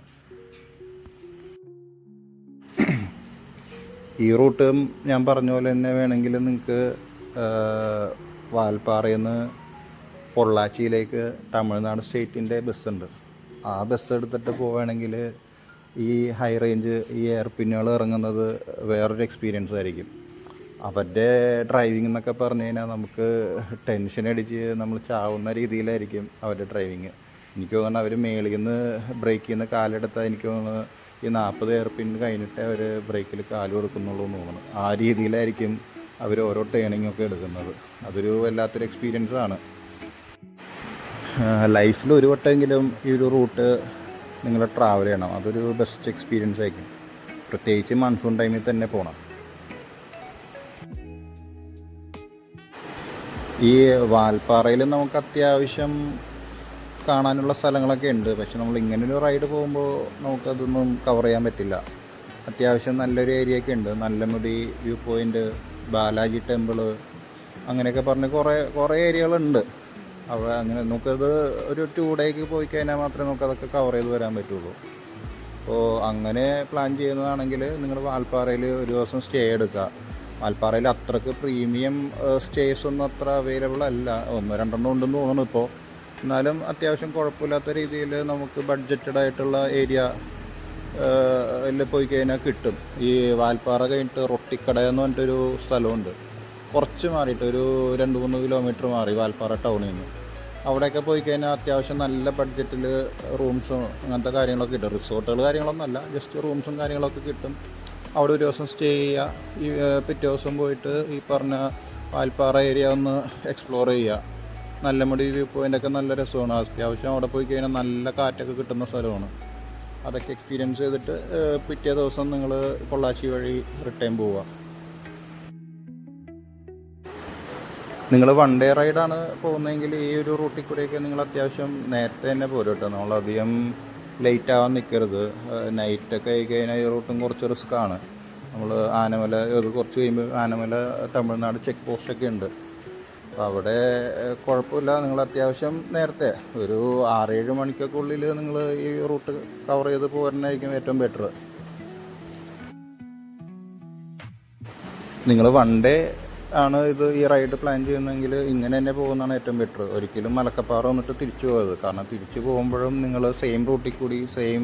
ഈ റൂട്ടും ഞാൻ പറഞ്ഞ പോലെ തന്നെ വേണമെങ്കിൽ നിങ്ങൾക്ക് വാൽപ്പാറയിൽ നിന്ന് പൊള്ളാച്ചിയിലേക്ക് തമിഴ്നാട് സ്റ്റേറ്റിൻ്റെ ബസ്സുണ്ട്. ആ ബസ് എടുത്തിട്ട് പോവുകയാണെങ്കിൽ ഈ ഹൈ റേഞ്ച് ഈ എയർ പിന്നുകൾ ഇറങ്ങുന്നത് വേറൊരു എക്സ്പീരിയൻസ് ആയിരിക്കും. അവരുടെ ഡ്രൈവിംഗ് എന്നൊക്കെ പറഞ്ഞു കഴിഞ്ഞാൽ നമുക്ക് ടെൻഷൻ അടിച്ച് നമ്മൾ ചാവുന്ന രീതിയിലായിരിക്കും അവരുടെ ഡ്രൈവിങ്. എനിക്ക് തോന്നുന്നു അവർ മേളിൽ നിന്ന് ബ്രേക്കിൽ നിന്ന് കാലെടുത്താൽ എനിക്ക് തോന്നുന്നു ഈ 40 എയർ പിൻ കഴിഞ്ഞിട്ട് അവർ ബ്രേക്കിൽ കാല് കൊടുക്കുന്നുള്ളൂ എന്ന് തോന്നുന്നു. ആ രീതിയിലായിരിക്കും അവർ ഓരോ ടേണിങ്ങൊക്കെ എടുക്കുന്നത്. അതൊരു വല്ലാത്തൊരു എക്സ്പീരിയൻസാണ്. ലൈഫിൽ ഒരു വട്ടമെങ്കിലും ഈ ഒരു റൂട്ട് നിങ്ങൾ ട്രാവൽ ചെയ്യണം. അതൊരു ബെസ്റ്റ് എക്സ്പീരിയൻസ് ആയിരിക്കും. പ്രത്യേകിച്ച് മൺസൂൺ ടൈമിൽ തന്നെ പോകണം. ഈ വാൽപ്പാറയിൽ നമുക്ക് അത്യാവശ്യം കാണാനുള്ള സ്ഥലങ്ങളൊക്കെ ഉണ്ട്. പക്ഷെ നമ്മൾ ഇങ്ങനൊരു റൈഡ് പോകുമ്പോൾ നമുക്കതൊന്നും കവർ ചെയ്യാൻ പറ്റില്ല. അത്യാവശ്യം നല്ലൊരു ഏരിയ ഒക്കെ ഉണ്ട്. Nallamudi view point, Balaji temple, അങ്ങനെയൊക്കെ പറഞ്ഞ് കുറേ ഏരിയകളുണ്ട് അവിടെ. അങ്ങനെ നമുക്കത് ഒരു 2 ഡേക്ക് പോയി കഴിഞ്ഞാൽ മാത്രമേ നമുക്കതൊക്കെ കവർ ചെയ്ത് വരാൻ പറ്റുള്ളൂ. അപ്പോൾ അങ്ങനെ പ്ലാൻ ചെയ്യുന്നതാണെങ്കിൽ നിങ്ങൾ വാൽപ്പാറയിൽ ഒരു ദിവസം സ്റ്റേ എടുക്കുക. വാൽപ്പാറയിൽ അത്രയ്ക്ക് പ്രീമിയം സ്റ്റേസ് ഒന്നും അത്ര അവൈലബിൾ അല്ല. 1-2 ഉണ്ടെന്ന് തോന്നുന്നു ഇപ്പോൾ. എന്നാലും അത്യാവശ്യം കുഴപ്പമില്ലാത്ത രീതിയിൽ നമുക്ക് ബഡ്ജറ്റഡ് ആയിട്ടുള്ള ഏരിയ പോയി കഴിഞ്ഞാൽ കിട്ടും. ഈ വാൽപ്പാറ കഴിഞ്ഞിട്ട് റൊട്ടിക്കട എന്ന് പറഞ്ഞിട്ടൊരു സ്ഥലമുണ്ട്. കുറച്ച് മാറിയിട്ട് ഒരു 2-3 കിലോമീറ്റർ മാറി വാൽപ്പാറ ടൗണിൽ നിന്ന്. അവിടെയൊക്കെ പോയി കഴിഞ്ഞാൽ അത്യാവശ്യം നല്ല ബഡ്ജറ്റിൽ റൂംസും അങ്ങനത്തെ കാര്യങ്ങളൊക്കെ കിട്ടും. റിസോർട്ടുകൾ കാര്യങ്ങളൊന്നുമല്ല, ജസ്റ്റ് റൂംസും കാര്യങ്ങളൊക്കെ കിട്ടും. അവിടെ ഒരു ദിവസം സ്റ്റേ ചെയ്യുക. ഈ പിറ്റേ ദിവസം പോയിട്ട് ഈ പറഞ്ഞ വാൽപ്പാറ ഏരിയ ഒന്ന് എക്സ്പ്ലോർ ചെയ്യുക. നല്ലമുടി വ്യൂ പോയിൻ്റൊക്കെ നല്ല രസമാണ്. അത്യാവശ്യം അവിടെ പോയി കഴിഞ്ഞാൽ നല്ല കാറ്റൊക്കെ കിട്ടുന്ന സ്ഥലമാണ്. അതൊക്കെ എക്സ്പീരിയൻസ് ചെയ്തിട്ട് പിറ്റേ ദിവസം നിങ്ങൾ പൊള്ളാച്ചി വഴി റിട്ടേൺ പോവുക. നിങ്ങൾ 1 ഡേ റൈഡാണ് പോകുന്നതെങ്കിൽ ഈ ഒരു റൂട്ടിൽ കൂടെയൊക്കെ നിങ്ങൾ അത്യാവശ്യം നേരത്തെ തന്നെ പോരും കേട്ടോ. നമ്മളധികം ലേറ്റ് ആവാൻ നിൽക്കരുത്. നൈറ്റൊക്കെ ആയി കഴിഞ്ഞാൽ ഈ റൂട്ടും കുറച്ച് റിസ്ക്കാണ്. നമ്മൾ ആനമല കുറച്ച് കഴിയുമ്പോൾ ആനമല തമിഴ്നാട് ചെക്ക് പോസ്റ്റൊക്കെ ഉണ്ട്. അപ്പോൾ അവിടെ കുഴപ്പമില്ല. നിങ്ങൾ അത്യാവശ്യം നേരത്തെ ഒരു 6-7 മണിക്കൊക്കെ ഉള്ളിൽ നിങ്ങൾ ഈ റൂട്ട് കവർ ചെയ്ത് പോകാനായിരിക്കും ഏറ്റവും ബെറ്റർ. നിങ്ങൾ 1 ഡേ ആണ് ഈ റൈഡ് പ്ലാൻ ചെയ്യുന്നതെങ്കിൽ ഇങ്ങനെ തന്നെ പോകുന്നതാണ് ഏറ്റവും ബെറ്റർ. ഒരിക്കലും മലക്കപ്പാറ വന്നിട്ട് തിരിച്ചു പോകരുത്. കാരണം തിരിച്ചു പോകുമ്പോഴും നിങ്ങൾ സെയിം റൂട്ടിൽ കൂടി സെയിം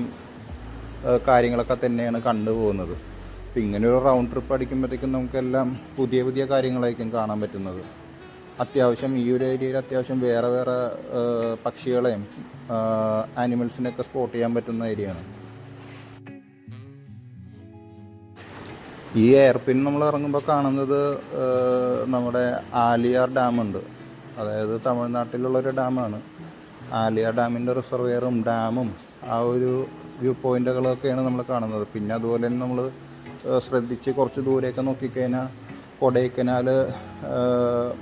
കാര്യങ്ങളൊക്കെ തന്നെയാണ് കണ്ടുപോകുന്നത്. അപ്പോൾ ഇങ്ങനെയൊരു റൗണ്ട് ട്രിപ്പ് അടിക്കുമ്പോഴത്തേക്കും നമുക്കെല്ലാം പുതിയ കാര്യങ്ങളായിരിക്കും കാണാൻ പറ്റുന്നത്. അത്യാവശ്യം ഈ ഒരു ഏരിയയിൽ അത്യാവശ്യം വേറെ പക്ഷികളെയും ആനിമൽസിനെയൊക്കെ സ്പോട്ട് ചെയ്യാൻ പറ്റുന്ന ഏരിയയാണ്. ഈ എയർപിൻ നമ്മൾ ഇറങ്ങുമ്പോൾ കാണുന്നത് നമ്മുടെ ആലിയാർ ഡാമുണ്ട്. അതായത് തമിഴ്നാട്ടിലുള്ളൊരു ഡാമാണ്. ആലിയാർ ഡാമിൻ്റെ റിസർവെയറും ഡാമും ആ ഒരു വ്യൂ പോയിൻ്റുകളൊക്കെയാണ് നമ്മൾ കാണുന്നത്. പിന്നെ അതുപോലെ തന്നെ നമ്മൾ ശ്രദ്ധിച്ച് കുറച്ച് ദൂരെയൊക്കെ നോക്കിക്കഴിഞ്ഞാൽ കൊടൈക്കനാൽ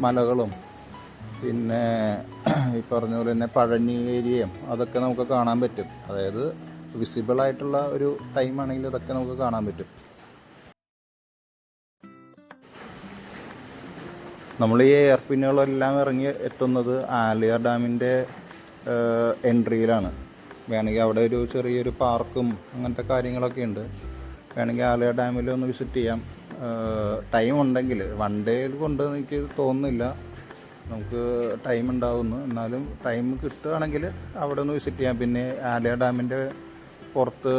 മലകളും പിന്നെ ഈ പറഞ്ഞ പോലെ തന്നെ പഴനി ഏരിയയും അതൊക്കെ നമുക്ക് കാണാൻ പറ്റും. അതായത് വിസിബിളായിട്ടുള്ള ഒരു ടൈമാണെങ്കിൽ ഇതൊക്കെ നമുക്ക് കാണാൻ പറ്റും. നമ്മൾ ഈ എയർപിന്നുകളെല്ലാം ഇറങ്ങി എത്തുന്നത് ആലിയാർ ഡാമിൻ്റെ എൻട്രിയിലാണ്. വേണമെങ്കിൽ അവിടെ ഒരു ചെറിയൊരു പാർക്കും അങ്ങനത്തെ കാര്യങ്ങളൊക്കെ ഉണ്ട്. വേണമെങ്കിൽ ആലിയാർ ഡാമിൽ ഒന്ന് വിസിറ്റ് ചെയ്യാം. ടൈം ഉണ്ടെങ്കിൽ 1 ഡേ കൊണ്ട് എനിക്ക് തോന്നുന്നില്ല നമുക്ക് ടൈം ഉണ്ടാവുമെന്ന്. എന്നാലും ടൈം കിട്ടുകയാണെങ്കിൽ അവിടെ ഒന്ന് വിസിറ്റ് ചെയ്യാം. പിന്നെ ആലിയാർ ഡാമിൻ്റെ പുറത്ത്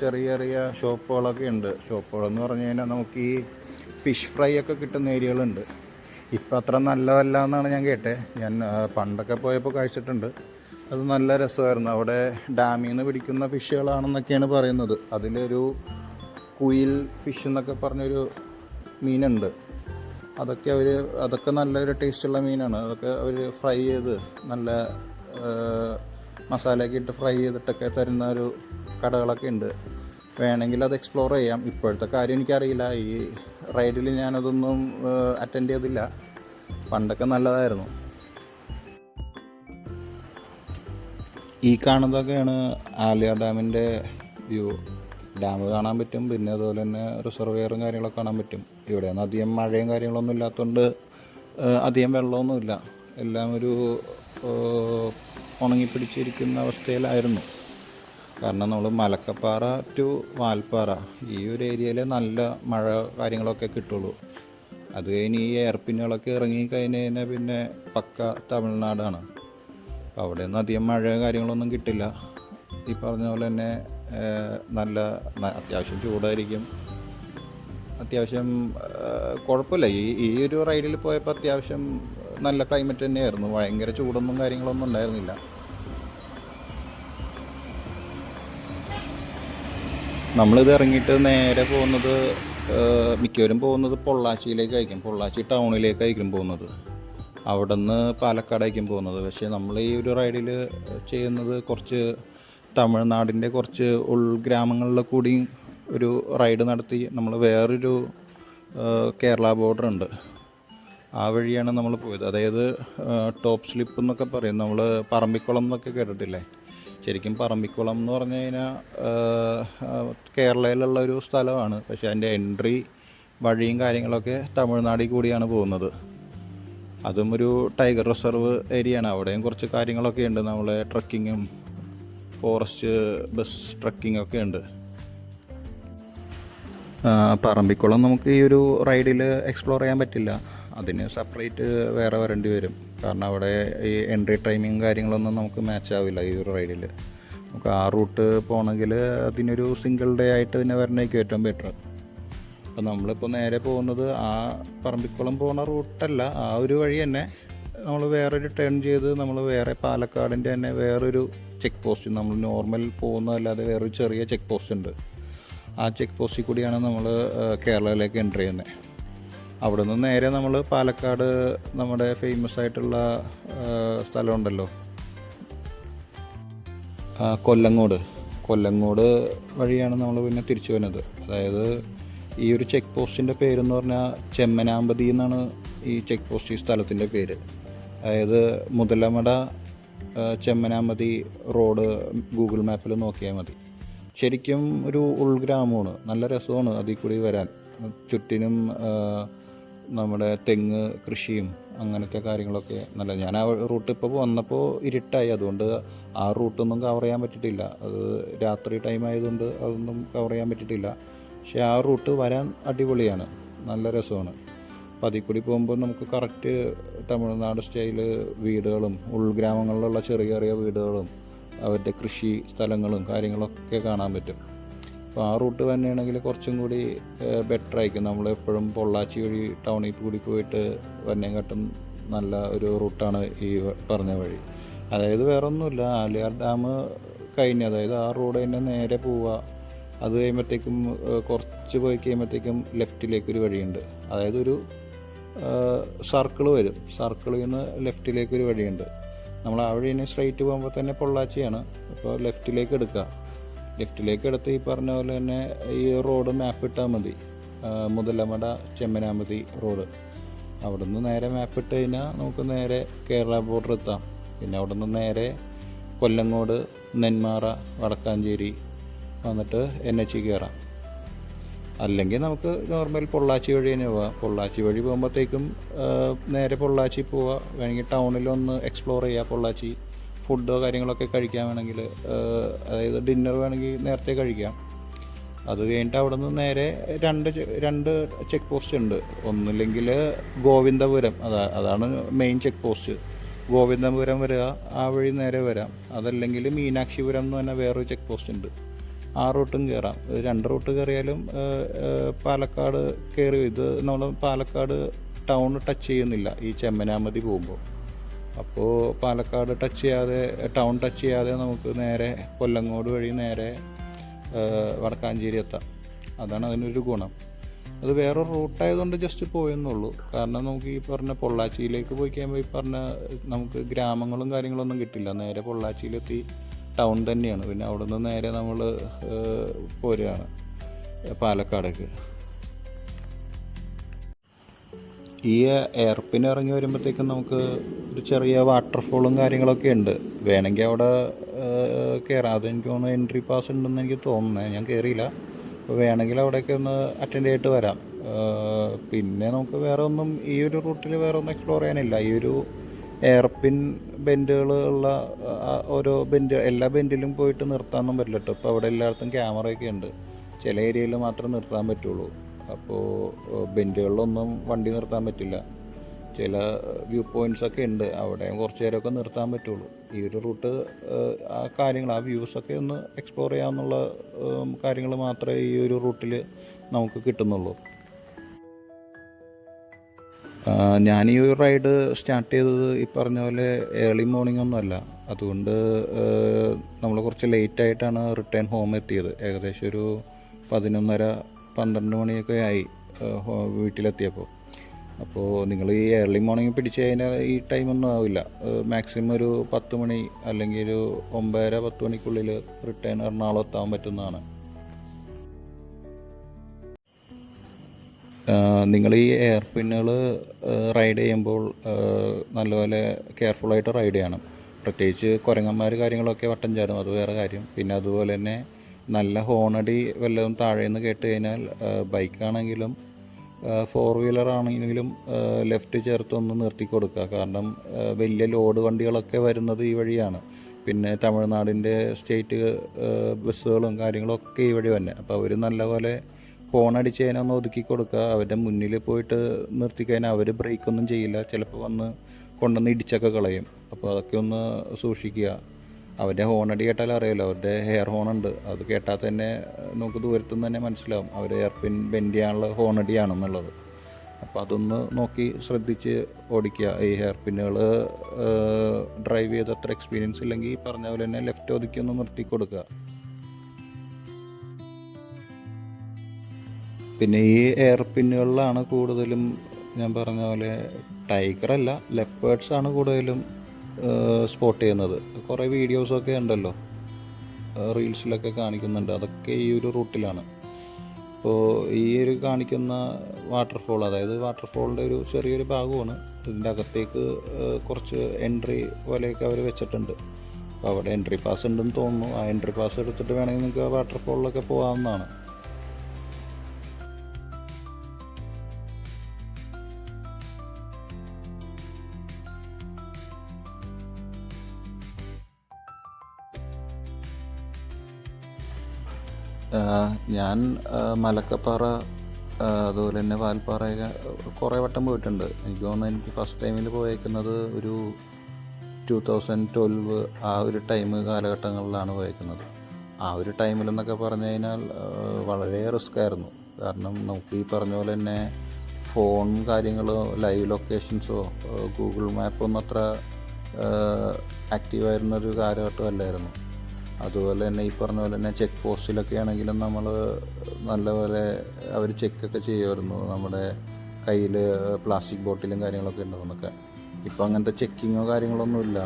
ചെറിയ ഷോപ്പുകളൊക്കെ ഉണ്ട്. ഷോപ്പുകളെന്ന് പറഞ്ഞു കഴിഞ്ഞാൽ നമുക്ക് ഈ ഫിഷ് ഫ്രൈ ഒക്കെ കിട്ടുന്ന ഏരിയകളുണ്ട്. ഇപ്പം അത്ര നല്ലതല്ല എന്നാണ് ഞാൻ കേട്ടത്. ഞാൻ പണ്ടൊക്കെ പോയപ്പോൾ കഴിച്ചിട്ടുണ്ട്. അത് നല്ല രസമായിരുന്നു. അവിടെ ഡാമിൽ നിന്ന് പിടിക്കുന്ന ഫിഷുകളാണെന്നൊക്കെയാണ് പറയുന്നത്. അതിലൊരു കുയിൽ ഫിഷ് എന്നൊക്കെ പറഞ്ഞൊരു മീനുണ്ട്. അതൊക്കെ നല്ലൊരു ടേസ്റ്റുള്ള മീനാണ്. അതൊക്കെ അവർ ഫ്രൈ ചെയ്ത് നല്ല മസാലയൊക്കെ ഇട്ട് ഫ്രൈ ചെയ്തിട്ടൊക്കെ തരുന്ന ഒരു കടകളൊക്കെ ഉണ്ട്. വേണമെങ്കിൽ അത് എക്സ്പ്ലോർ ചെയ്യാം. ഇപ്പോഴത്തെ കാര്യം എനിക്കറിയില്ല. ഈ റൈഡിൽ ഞാനതൊന്നും അറ്റൻഡ് ചെയ്തില്ല. പണ്ടൊക്കെ നല്ലതായിരുന്നു. ഈ കാണുന്നതൊക്കെയാണ് ആലിയാർ ഡാമിൻ്റെ വ്യൂ. ഡാം കാണാൻ പറ്റും. പിന്നെ അതുപോലെ തന്നെ റിസർവെയറും കാര്യങ്ങളൊക്കെ കാണാൻ പറ്റും. ഇവിടെ ഒന്നും അധികം മഴയും കാര്യങ്ങളൊന്നും ഇല്ലാത്തതുകൊണ്ട് അധികം വെള്ളമൊന്നുമില്ല. എല്ലാം ഒരു ഉണങ്ങിപ്പിടിച്ചിരിക്കുന്ന അവസ്ഥയിലായിരുന്നു. കാരണം നമ്മൾ മലക്കപ്പാറ ടു വാൽപ്പാറ ഈ ഒരു ഏരിയയിൽ നല്ല മഴ കാര്യങ്ങളൊക്കെ കിട്ടുള്ളൂ. അത് കഴിഞ്ഞ് ഈ എയർപിന്നുകളൊക്കെ ഇറങ്ങി കഴിഞ്ഞ് പിന്നെ പക്ക തമിഴ്നാടാണ്. അപ്പോൾ അവിടെ ഒന്നും അധികം മഴ കാര്യങ്ങളൊന്നും കിട്ടില്ല. ഈ പറഞ്ഞ പോലെ തന്നെ നല്ല അത്യാവശ്യം ചൂടായിരിക്കും. അത്യാവശ്യം കുഴപ്പമില്ല. ഈ ഒരു റൈഡിൽ പോയപ്പോൾ അത്യാവശ്യം നല്ല ക്ലൈമറ്റ് തന്നെയായിരുന്നു. ഭയങ്കര ചൂടൊന്നും കാര്യങ്ങളൊന്നും ഉണ്ടായിരുന്നില്ല. നമ്മളിത് ഇറങ്ങിയിട്ട് നേരെ പോകുന്നത് മിക്കവരും പോകുന്നത് പൊള്ളാച്ചിയിലേക്കായിരിക്കും. പൊള്ളാച്ചി ടൗണിലേക്കായിരിക്കും പോകുന്നത്. അവിടെ നിന്ന് പാലക്കാടായിരിക്കും പോകുന്നത്. പക്ഷേ നമ്മൾ ഈ ഒരു റൈഡിൽ ചെയ്യുന്നത് കുറച്ച് തമിഴ്നാടിൻ്റെ കുറച്ച് ഉൾഗ്രാമങ്ങളിൽ കൂടി ഒരു റൈഡ് നടത്തി നമ്മൾ വേറൊരു കേരള ബോർഡർ ഉണ്ട്, ആ വഴിയാണ് നമ്മൾ പോയത്. അതായത് ടോപ്പ് സ്ലിപ്പ് എന്നൊക്കെ പറയും, നമ്മൾ പറമ്പിക്കുളം എന്നൊക്കെ കേട്ടിട്ടില്ലേ. ശരിക്കും പറമ്പിക്കുളം എന്ന് പറഞ്ഞു കഴിഞ്ഞാൽ കേരളയിലുള്ള ഒരു സ്ഥലമാണ്, പക്ഷേ അതിൻ്റെ എൻട്രി വഴിയും കാര്യങ്ങളൊക്കെ തമിഴ്നാടിൽ കൂടിയാണ് പോകുന്നത്. അതും ഒരു ടൈഗർ റിസർവ് ഏരിയയാണ്. അവിടെയും കുറച്ച് കാര്യങ്ങളൊക്കെ ഉണ്ട്, നമ്മളെ ട്രക്കിങ്ങും ഫോറസ്റ്റ് ബസ് ട്രക്കിങ്ങൊക്കെ ഉണ്ട്. പറമ്പിക്കുളം നമുക്ക് ഈ ഒരു റൈഡിൽ എക്സ്പ്ലോർ ചെയ്യാൻ പറ്റില്ല, അതിന് സെപ്പറേറ്റ് വേറെ വരേണ്ടി വരും. കാരണം അവിടെ ഈ എൻട്രി ടൈമിങ് കാര്യങ്ങളൊന്നും നമുക്ക് മാച്ച് ആവില്ല ഈ ഒരു റൈഡിൽ. നമുക്ക് ആ റൂട്ട് പോകണമെങ്കിൽ അതിനൊരു സിംഗിൾ ഡേ ആയിട്ട് തന്നെ വരണേക്കും ഏറ്റവും ബെറ്റർ. അപ്പോൾ നമ്മളിപ്പോൾ നേരെ പോകുന്നത് ആ പറമ്പിക്കുളം പോകുന്ന റൂട്ടല്ല, ആ ഒരു വഴി തന്നെ നമ്മൾ വേറൊരു ടേൺ ചെയ്ത് നമ്മൾ വേറെ പാലക്കാടിൻ്റെ തന്നെ വേറൊരു ചെക്ക് പോസ്റ്റ്, നമ്മൾ നോർമൽ പോകുന്നതല്ലാതെ വേറൊരു ചെറിയ ചെക്ക് പോസ്റ്റ് ഉണ്ട്. ആ ചെക്ക് പോസ്റ്റിൽ കൂടിയാണ് നമ്മൾ കേരളയിലേക്ക് എൻ്റർ ചെയ്യുന്നത്. അവിടെ നിന്ന് നേരെ നമ്മൾ പാലക്കാട് നമ്മുടെ ഫേമസ് ആയിട്ടുള്ള സ്ഥലമുണ്ടല്ലോ കൊല്ലങ്ങോട് വഴിയാണ് നമ്മൾ പിന്നെ തിരിച്ചു വരുന്നത്. അതായത് ഈ ഒരു ചെക്ക് പോസ്റ്റിൻ്റെ പേരെന്ന് പറഞ്ഞാൽ ചെമ്മനാമ്പതി എന്നാണ് ഈ ചെക്ക് പോസ്റ്റ്, ഈ സ്ഥലത്തിൻ്റെ പേര്. അതായത് മുതലമട ചെമ്മനാമ്പതി റോഡ് ഗൂഗിൾ മാപ്പിൽ നോക്കിയാൽ മതി. ശരിക്കും ഒരു ഉൾഗ്രാമമാണ്, നല്ല രസമാണ് അതിൽ കൂടി വരാൻ. ചുറ്റിനും നമ്മുടെ തെങ്ങ് കൃഷിയും അങ്ങനത്തെ കാര്യങ്ങളൊക്കെ നല്ല. ഞാൻ ആ റൂട്ട് ഇപ്പോൾ വന്നപ്പോൾ ഇരുട്ടായി, അതുകൊണ്ട് ആ റൂട്ടൊന്നും കവർ ചെയ്യാൻ പറ്റിയിട്ടില്ല. അത് രാത്രി ടൈം ആയതുകൊണ്ട് അതൊന്നും കവർ ചെയ്യാൻ പറ്റിയിട്ടില്ല. പക്ഷേ ആ റൂട്ട് വരാൻ അടിപൊളിയാണ്, നല്ല രസമാണ്. അപ്പോൾ അതിൽ കൂടി പോകുമ്പോൾ നമുക്ക് കറക്റ്റ് തമിഴ്നാട് സ്റ്റൈല് വീടുകളും ഉൾഗ്രാമങ്ങളിലുള്ള ചെറിയ ചെറിയ വീടുകളും അവരുടെ കൃഷി സ്ഥലങ്ങളും കാര്യങ്ങളൊക്കെ കാണാൻ പറ്റും. അപ്പോൾ ആ റൂട്ട് തന്നെയാണെങ്കിൽ കുറച്ചും കൂടി ബെറ്റർ ആയിരിക്കും. നമ്മളെപ്പോഴും പൊള്ളാച്ചി വഴി ടൗണിൽ കൂടി പോയിട്ട് വന്നേക്കാട്ടും നല്ല ഒരു റൂട്ടാണ് ഈ പറഞ്ഞ വഴി. അതായത് വേറെ ഒന്നുമില്ല, ആലിയാർ ഡാം കഴിഞ്ഞ് അതായത് ആ റോഡ് തന്നെ നേരെ പോവുക. അത് കഴിയുമ്പോഴത്തേക്കും കുറച്ച് പോയി കഴിയുമ്പോഴത്തേക്കും ലെഫ്റ്റിലേക്കൊരു വഴിയുണ്ട്. അതായത് ഒരു സർക്കിൾ വരും, സർക്കിളിൽ നിന്ന് ലെഫ്റ്റിലേക്കൊരു വഴിയുണ്ട്. നമ്മൾ ആ വഴി തന്നെ സ്ട്രൈറ്റ് പോകുമ്പോൾ തന്നെ പൊള്ളാച്ചിയാണ്. അപ്പോൾ ലെഫ്റ്റിലേക്ക് എടുക്കുക, ലെഫ്റ്റിലേക്ക് എടുത്ത് ഈ പറഞ്ഞ പോലെ തന്നെ ഈ റോഡ് മാപ്പ് ഇട്ടാൽ മതി, മുതലമട ചെമ്മനാമ്പതി റോഡ്. അവിടെ നിന്ന് നേരെ മാപ്പ് ഇട്ട് കഴിഞ്ഞാൽ നമുക്ക് നേരെ കേരള ബോർഡർ എത്താം. പിന്നെ അവിടെ നിന്ന് നേരെ കൊല്ലങ്ങോട്, നെന്മാറ, വടക്കാഞ്ചേരി വന്നിട്ട് NH കയറാം. അല്ലെങ്കിൽ നമുക്ക് നോർമൽ പൊള്ളാച്ചി വഴി തന്നെ പോവാം. പൊള്ളാച്ചി വഴി പോകുമ്പോഴത്തേക്കും നേരെ പൊള്ളാച്ചി പോവുക. വേണമെങ്കിൽ ടൗണിലൊന്ന് എക്സ്പ്ലോർ ചെയ്യുക. പൊള്ളാച്ചി ഫുഡോ കാര്യങ്ങളൊക്കെ കഴിക്കാൻ വേണമെങ്കിൽ, അതായത് ഡിന്നർ വേണമെങ്കിൽ നേരത്തെ കഴിക്കാം. അത് കഴിഞ്ഞിട്ട് അവിടെ നിന്ന് നേരെ രണ്ട് ചെക്ക് പോസ്റ്റ് ഉണ്ട്. ഒന്നില്ലെങ്കിൽ ഗോവിന്ദപുരം, അതാണ് മെയിൻ ചെക്ക് പോസ്റ്റ്. ഗോവിന്ദപുരം വരിക, ആ വഴി നേരെ വരാം. അതല്ലെങ്കിൽ മീനാക്ഷിപുരം എന്ന് പറഞ്ഞാൽ വേറൊരു ചെക്ക് പോസ്റ്റ് ഉണ്ട്, ആ റൂട്ടും കയറാം. രണ്ട് റൂട്ട് കയറിയാലും പാലക്കാട് കയറി. ഇത് നമ്മൾ പാലക്കാട് ടൗൺ ടച്ച് ചെയ്യുന്നില്ല ഈ ചെമ്മനാമ്പതി പോകുമ്പോൾ. അപ്പോൾ പാലക്കാട് ടച്ച് ചെയ്യാതെ, ടൗൺ ടച്ച് ചെയ്യാതെ നമുക്ക് നേരെ കൊല്ലങ്ങോട് വഴി നേരെ വടക്കാഞ്ചേരി എത്താം. അതാണ് അതിനൊരു ഗുണം. അത് വേറെ റൂട്ടായതുകൊണ്ട് ജസ്റ്റ് പോയെന്നുള്ളൂ. കാരണം നമുക്ക് ഈ പറഞ്ഞ പൊള്ളാച്ചിയിലേക്ക് പോയി കഴിയുമ്പോൾ ഈ പറഞ്ഞ നമുക്ക് ഗ്രാമങ്ങളും കാര്യങ്ങളൊന്നും കിട്ടില്ല. നേരെ പൊള്ളാച്ചിയിലെത്തി ടൗൺ തന്നെയാണ്. പിന്നെ അവിടെ നിന്ന് നേരെ നമ്മൾ പോരുകയാണ് പാലക്കാടേക്ക്. ഈ എയർപിൻ ഇറങ്ങി വരുമ്പോഴത്തേക്കും നമുക്ക് ഒരു ചെറിയ വാട്ടർഫോളും കാര്യങ്ങളൊക്കെ ഉണ്ട്. വേണമെങ്കിൽ അവിടെ കയറാം. അതെനിക്ക് തോന്നുന്നു എൻട്രി പാസ് ഉണ്ടെന്ന് എനിക്ക് തോന്നുന്നത്, ഞാൻ കയറിയില്ല. അപ്പോൾ വേണമെങ്കിൽ അവിടെയൊക്കെ ഒന്ന് അറ്റൻഡ് ചെയ്തിട്ട് വരാം. പിന്നെ നമുക്ക് വേറെ ഒന്നും ഈ ഒരു റൂട്ടിൽ വേറെ ഒന്നും എക്സ്പ്ലോർ ചെയ്യാനില്ല. ഈ ഒരു എയർപിൻ ബെൻഡുകൾ ഉള്ള ഓരോ എല്ലാ ബെൻഡിലും പോയിട്ട് നിർത്താനൊന്നും പറ്റില്ല കേട്ടോ. ഇപ്പോൾ അവിടെ എല്ലായിടത്തും ക്യാമറയൊക്കെ ഉണ്ട്, ചില ഏരിയയിൽ മാത്രമേ നിർത്താൻ പറ്റുള്ളൂ. അപ്പോൾ ബെൻഡുകളിലൊന്നും വണ്ടി നിർത്താൻ പറ്റില്ല. ചില വ്യൂ പോയിൻറ്റ്സൊക്കെ ഉണ്ട്, അവിടെ കുറച്ച് നേരമൊക്കെ നിർത്താൻ പറ്റുള്ളൂ. ഈ ഒരു റൂട്ട് ആ കാര്യങ്ങൾ, ആ വ്യൂസൊക്കെ ഒന്ന് എക്സ്പ്ലോർ ചെയ്യാമെന്നുള്ള കാര്യങ്ങൾ മാത്രമേ ഈ ഒരു റൂട്ടിൽ നമുക്ക് കിട്ടുന്നുള്ളൂ. ഞാൻ ഈ ഒരു റൈഡ് സ്റ്റാർട്ട് ചെയ്തത് ഈ പറഞ്ഞ പോലെ ഏർലി മോർണിംഗ് ഒന്നുമല്ല. അതുകൊണ്ട് നമ്മൾ കുറച്ച് ലേറ്റായിട്ടാണ് റിട്ടേൺ ഹോം എത്തിയത്. ഏകദേശം ഒരു 11:30-12 മണിയൊക്കെ ആയി വീട്ടിലെത്തിയപ്പോൾ. അപ്പോൾ നിങ്ങൾ ഈ ഏർലി മോർണിംഗ് പിടിച്ച് കഴിഞ്ഞാൽ ഈ ടൈമൊന്നും ആവില്ല. മാക്സിമം ഒരു 10 മണി അല്ലെങ്കിൽ ഒരു 9:30-10 മണിക്കുള്ളിൽ റിട്ടേൺ എറണാകുളം എത്താൻ പറ്റുന്നതാണ്. നിങ്ങൾ ഈ എയർ പിന്നുകൾ റൈഡ് ചെയ്യുമ്പോൾ നല്ലപോലെ കെയർഫുള്ളായിട്ട് റൈഡ് ചെയ്യണം. പ്രത്യേകിച്ച് കുരങ്ങന്മാർ കാര്യങ്ങളൊക്കെ വട്ടം ചാടും, അത് വേറെ കാര്യം. പിന്നെ അതുപോലെ തന്നെ നല്ല ഹോണടി വല്ലതും താഴേന്ന് കേട്ട് കഴിഞ്ഞാൽ ബൈക്കാണെങ്കിലും 4 വീലർ ആണെങ്കിലും ലെഫ്റ്റ് ചേർത്തൊന്ന് നിർത്തി കൊടുക്കുക. കാരണം വലിയ ലോഡ് വണ്ടികളൊക്കെ വരുന്നത് ഈ വഴിയാണ്. പിന്നെ തമിഴ്നാടിൻ്റെ സ്റ്റേറ്റ് ബസ്സുകളും കാര്യങ്ങളൊക്കെ ഈ വഴി തന്നെ. അപ്പോൾ അവർ നല്ലപോലെ ഹോണടിച്ച് അതിനൊന്ന് ഒതുക്കി കൊടുക്കുക. അവരുടെ മുന്നിൽ പോയിട്ട് നിർത്തിക്കഴിഞ്ഞാൽ അവർ ബ്രേക്കൊന്നും ചെയ്യില്ല, ചിലപ്പോൾ വന്ന് കൊണ്ടുവന്ന് ഇടിച്ചൊക്കെ കളയും. അപ്പോൾ അതൊക്കെ ഒന്ന് സൂക്ഷിക്കുക. അവരുടെ ഹോണടി കേട്ടാൽ അറിയാമല്ലോ, അവരുടെ ഹെയർ ഹോണുണ്ട്, അത് കേട്ടാൽ തന്നെ നമുക്ക് ദൂരത്തുനിന്ന് തന്നെ മനസ്സിലാവും അവർ എയർ പിൻ ബെൻഡ് ചെയ്യാനുള്ള ഹോണടിയാണെന്നുള്ളത്. അപ്പോൾ അതൊന്ന് നോക്കി ശ്രദ്ധിച്ച് ഓടിക്കുക. ഈ ഹെയർ പിന്നുകൾ ഡ്രൈവ് ചെയ്ത് അത്ര എക്സ്പീരിയൻസ് ഇല്ലെങ്കിൽ ഈ പറഞ്ഞ പോലെ തന്നെ ലെഫ്റ്റ് ഒതുക്കി ഒന്ന് നിർത്തി കൊടുക്കുക. പിന്നെ ഈ എയർ പിന്നുകളിലാണ് കൂടുതലും ഞാൻ പറഞ്ഞ പോലെ ടൈഗറല്ല, ലെപ്പേർഡ്സാണ് കൂടുതലും സ്പോട്ട് ചെയ്യുന്നത്. കുറേ വീഡിയോസൊക്കെ ഉണ്ടല്ലോ, റീൽസിലൊക്കെ കാണിക്കുന്നുണ്ട്. അതൊക്കെ ഈ ഒരു റൂട്ടിലാണ്. അപ്പോൾ ഈ ഒരു കാണിക്കുന്ന വാട്ടർഫോൾ, അതായത് വാട്ടർഫോളിൻ്റെ ഒരു ചെറിയൊരു ഭാഗമാണ്. ഇതിൻ്റെ അകത്തേക്ക് കുറച്ച് എൻട്രി പോലെയൊക്കെ അവർ വെച്ചിട്ടുണ്ട്. അപ്പോൾ അവിടെ എൻട്രി പാസ് ഉണ്ടെന്ന് തോന്നുന്നു. ആ എൻട്രി പാസ് എടുത്തിട്ട് വേണമെങ്കിൽ നിങ്ങൾക്ക് ആ വാട്ടർഫോളിലൊക്കെ പോകാവുന്നതാണ്. ഞാൻ മലക്കപ്പാറ അതുപോലെ തന്നെ വാൽപ്പാറയൊക്കെ കുറേ വട്ടം പോയിട്ടുണ്ട്. എനിക്ക് തോന്നുന്നു എനിക്ക് ഫസ്റ്റ് ടൈമിൽ പോയേക്കുന്നത് ഒരു 2012 ആ ഒരു കാലഘട്ടങ്ങളിലാണ് പോയേക്കുന്നത്. ആ ഒരു ടൈമിലെന്നൊക്കെ പറഞ്ഞു കഴിഞ്ഞാൽ വളരെ റിസ്ക് ആയിരുന്നു. കാരണം നമുക്ക് ഈ പറഞ്ഞ പോലെ തന്നെ ഫോൺ കാര്യങ്ങളോ ലൈവ് ലൊക്കേഷൻസോ ഗൂഗിൾ മാപ്പൊന്നും അത്ര ആക്റ്റീവായിരുന്നൊരു കാലഘട്ടം അല്ലായിരുന്നു. അതുപോലെ തന്നെ ഈ പറഞ്ഞ പോലെ തന്നെ ചെക്ക് പോസ്റ്റിലൊക്കെ ആണെങ്കിലും നമ്മൾ നല്ലപോലെ അവർ ചെക്കൊക്കെ ചെയ്യുമായിരുന്നു, നമ്മുടെ കയ്യിൽ പ്ലാസ്റ്റിക് ബോട്ടിലും കാര്യങ്ങളൊക്കെ ഉണ്ടെന്നൊക്കെ. ഇപ്പോൾ അങ്ങനത്തെ ചെക്കിങ്ങോ കാര്യങ്ങളൊന്നുമില്ല.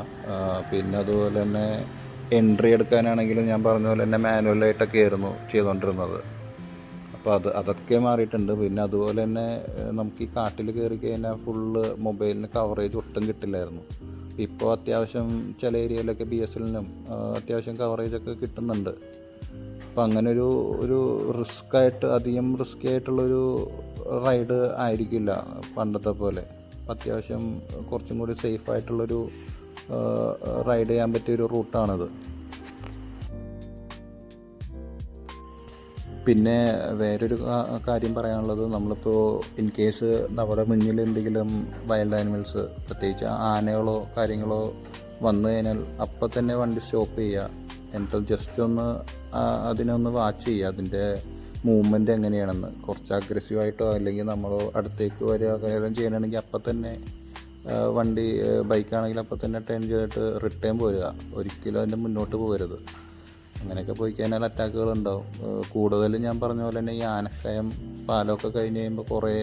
പിന്നെ അതുപോലെ തന്നെ എൻട്രി എടുക്കാനാണെങ്കിലും ഞാൻ പറഞ്ഞ പോലെ തന്നെ മാനുവലായിട്ടൊക്കെ ആയിരുന്നു ചെയ്തുകൊണ്ടിരുന്നത്. അപ്പോൾ അതൊക്കെ മാറിയിട്ടുണ്ട്. പിന്നെ അതുപോലെ തന്നെ നമുക്ക് ഈ കാട്ടിൽ കയറി കഴിഞ്ഞാൽ ഫുള്ള് മൊബൈലിന് കവറേജ് ഒട്ടും കിട്ടില്ലായിരുന്നു. ഇപ്പോൾ അത്യാവശ്യം ചില ഏരിയയിലൊക്കെ BSNL-നും അത്യാവശ്യം കവറേജൊക്കെ കിട്ടുന്നുണ്ട്. അപ്പോൾ അങ്ങനെ ഒരു അധികം റിസ്കി ആയിട്ടുള്ളൊരു റൈഡ് ആയിരിക്കില്ല പണ്ടത്തെ പോലെ. അത്യാവശ്യം കുറച്ചും കൂടി സേഫായിട്ടുള്ളൊരു റൈഡ് ചെയ്യാൻ പറ്റിയൊരു റൂട്ടാണിത്. പിന്നെ വേറൊരു കാര്യം പറയാനുള്ളത്, നമ്മളിപ്പോൾ ഇൻ കേസ് നമ്മുടെ മുന്നിൽ എന്തെങ്കിലും വൈൽഡ് ആനിമൽസ്, പ്രത്യേകിച്ച് ആനകളോ കാര്യങ്ങളോ വന്നു കഴിഞ്ഞാൽ അപ്പം തന്നെ വണ്ടി സ്റ്റോപ്പ് ചെയ്യുക. എന്നിട്ട് ജസ്റ്റ് ഒന്ന് അതിനൊന്ന് വാച്ച് ചെയ്യുക, അതിൻ്റെ മൂവ്മെൻറ്റ് എങ്ങനെയാണെന്ന്. കുറച്ച് അഗ്രസീവായിട്ടോ അല്ലെങ്കിൽ നമ്മൾ അടുത്തേക്ക് വരിക കാര്യം ചെയ്യണമെങ്കിൽ അപ്പം തന്നെ വണ്ടി ബൈക്കാണെങ്കിൽ അപ്പം തന്നെ ടേൺ ചെയ്തിട്ട് റിട്ടേൺ പോരുക. ഒരിക്കലും അതിൻ്റെ മുന്നോട്ട് പോകരുത്. അങ്ങനെയൊക്കെ പോയി കഴിഞ്ഞാൽ അറ്റാക്കുകൾ ഉണ്ടാവും. കൂടുതലും ഞാൻ പറഞ്ഞ പോലെ തന്നെ ഈ ആനക്കയം പാലമൊക്കെ കഴിഞ്ഞ് കഴിയുമ്പോൾ കുറേ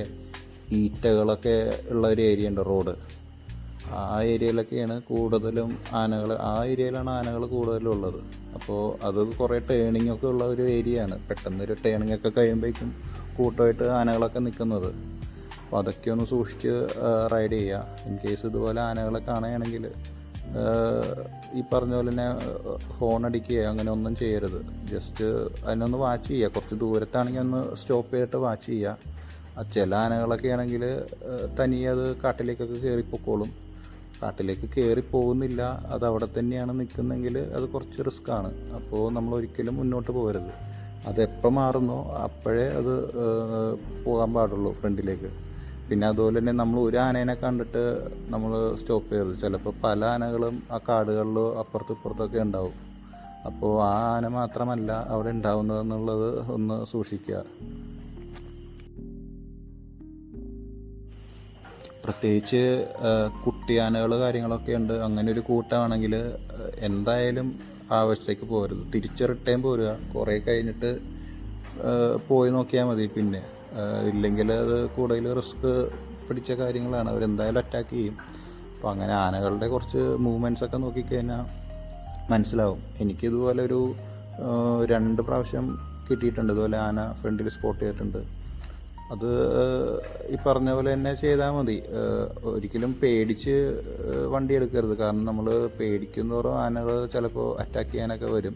ഈറ്റകളൊക്കെ ഉള്ള ഒരു ഏരിയ ഉണ്ട്, റോഡ്. ആ ഏരിയയിലൊക്കെയാണ് കൂടുതലും ആ ഏരിയയിലാണ് ആനകൾ കൂടുതലും ഉള്ളത്. അപ്പോൾ അത് കുറേ ടേണിങ്ങൊക്കെ ഉള്ള ഒരു ഏരിയയാണ്. പെട്ടെന്നൊരു ടേണിങ്ങൊക്കെ കഴിയുമ്പോഴേക്കും കൂട്ടമായിട്ട് ആനകളൊക്കെ നിൽക്കുന്നത്. അപ്പോൾ അതൊക്കെ ഒന്ന് സൂക്ഷിച്ച് റൈഡ് ചെയ്യുക. ഇൻ കേസ് ഇതുപോലെ ആനകളെ കാണുകയാണെങ്കിൽ ഈ പറഞ്ഞ പോലെ തന്നെ ഹോൺ അടിക്കുക അങ്ങനെ ഒന്നും ചെയ്യരുത്. ജസ്റ്റ് അതിനൊന്ന് വാച്ച് ചെയ്യുക. കുറച്ച് ദൂരത്താണെങ്കിൽ ഒന്ന് സ്റ്റോപ്പ് ചെയ്തിട്ട് വാച്ച് ചെയ്യുക. ചില ആനകളൊക്കെ ആണെങ്കിൽ തനിയെ അത് കാട്ടിലേക്കൊക്കെ കയറിപ്പോക്കോളും. കാട്ടിലേക്ക് കയറി പോകുന്നില്ല, അത് അവിടെ തന്നെയാണ് നിൽക്കുന്നെങ്കിൽ അത് കുറച്ച് റിസ്ക്കാണ്. അപ്പോൾ നമ്മൾ ഒരിക്കലും മുന്നോട്ട് പോകരുത്. അതെപ്പോൾ മാറുന്നോ അപ്പോഴേ അത് പോകാൻ പാടുള്ളൂ ഫ്രണ്ടിലേക്ക്. പിന്നെ അതുപോലെ തന്നെ നമ്മൾ ഒരു ആനേനെ കണ്ടിട്ട് നമ്മൾ സ്റ്റോപ്പ് ചെയ്യരുത്. ചിലപ്പോൾ പല ആനകളും ആ കാടുകളിൽ അപ്പുറത്തും ഇപ്പുറത്തൊക്കെ ഉണ്ടാവും. അപ്പോൾ ആ ആന മാത്രമല്ല അവിടെ ഉണ്ടാവുന്നതെന്നുള്ളത് ഒന്ന് സൂക്ഷിക്കുക. പ്രത്യേകിച്ച് കുട്ടിയാനകൾ കാര്യങ്ങളൊക്കെ ഉണ്ട്. അങ്ങനെ ഒരു കൂട്ടമാണെങ്കിൽ എന്തായാലും ആവശ്യത്തേക്ക് പോകരുത്, തിരിച്ച് റിട്ടേൺ പോരുക. കുറേ കഴിഞ്ഞിട്ട് പോയി നോക്കിയാൽ മതി. പിന്നെ ഇല്ലെങ്കിൽ അത് കൂടുതൽ റിസ്ക് പിടിച്ച കാര്യങ്ങളാണ്, അവരെന്തായാലും അറ്റാക്ക് ചെയ്യും. അപ്പോൾ അങ്ങനെ ആനകളുടെ കുറച്ച് മൂവ്മെൻറ്റ്സൊക്കെ നോക്കിക്കഴിഞ്ഞാൽ മനസ്സിലാവും. എനിക്കിതുപോലെ ഒരു 2 പ്രാവശ്യം കിട്ടിയിട്ടുണ്ട്. ഇതുപോലെ ആന ഫ്രണ്ടിൽ സ്പോട്ട് ചെയ്തിട്ടുണ്ട്. അത് ഈ പറഞ്ഞ പോലെ തന്നെ ചെയ്താൽ മതി. ഒരിക്കലും പേടിച്ച് വണ്ടി എടുക്കരുത്. കാരണം നമ്മൾ പേടിക്കുന്നതോറും ആനകൾ ചിലപ്പോൾ അറ്റാക്ക് ചെയ്യാനൊക്കെ വരും.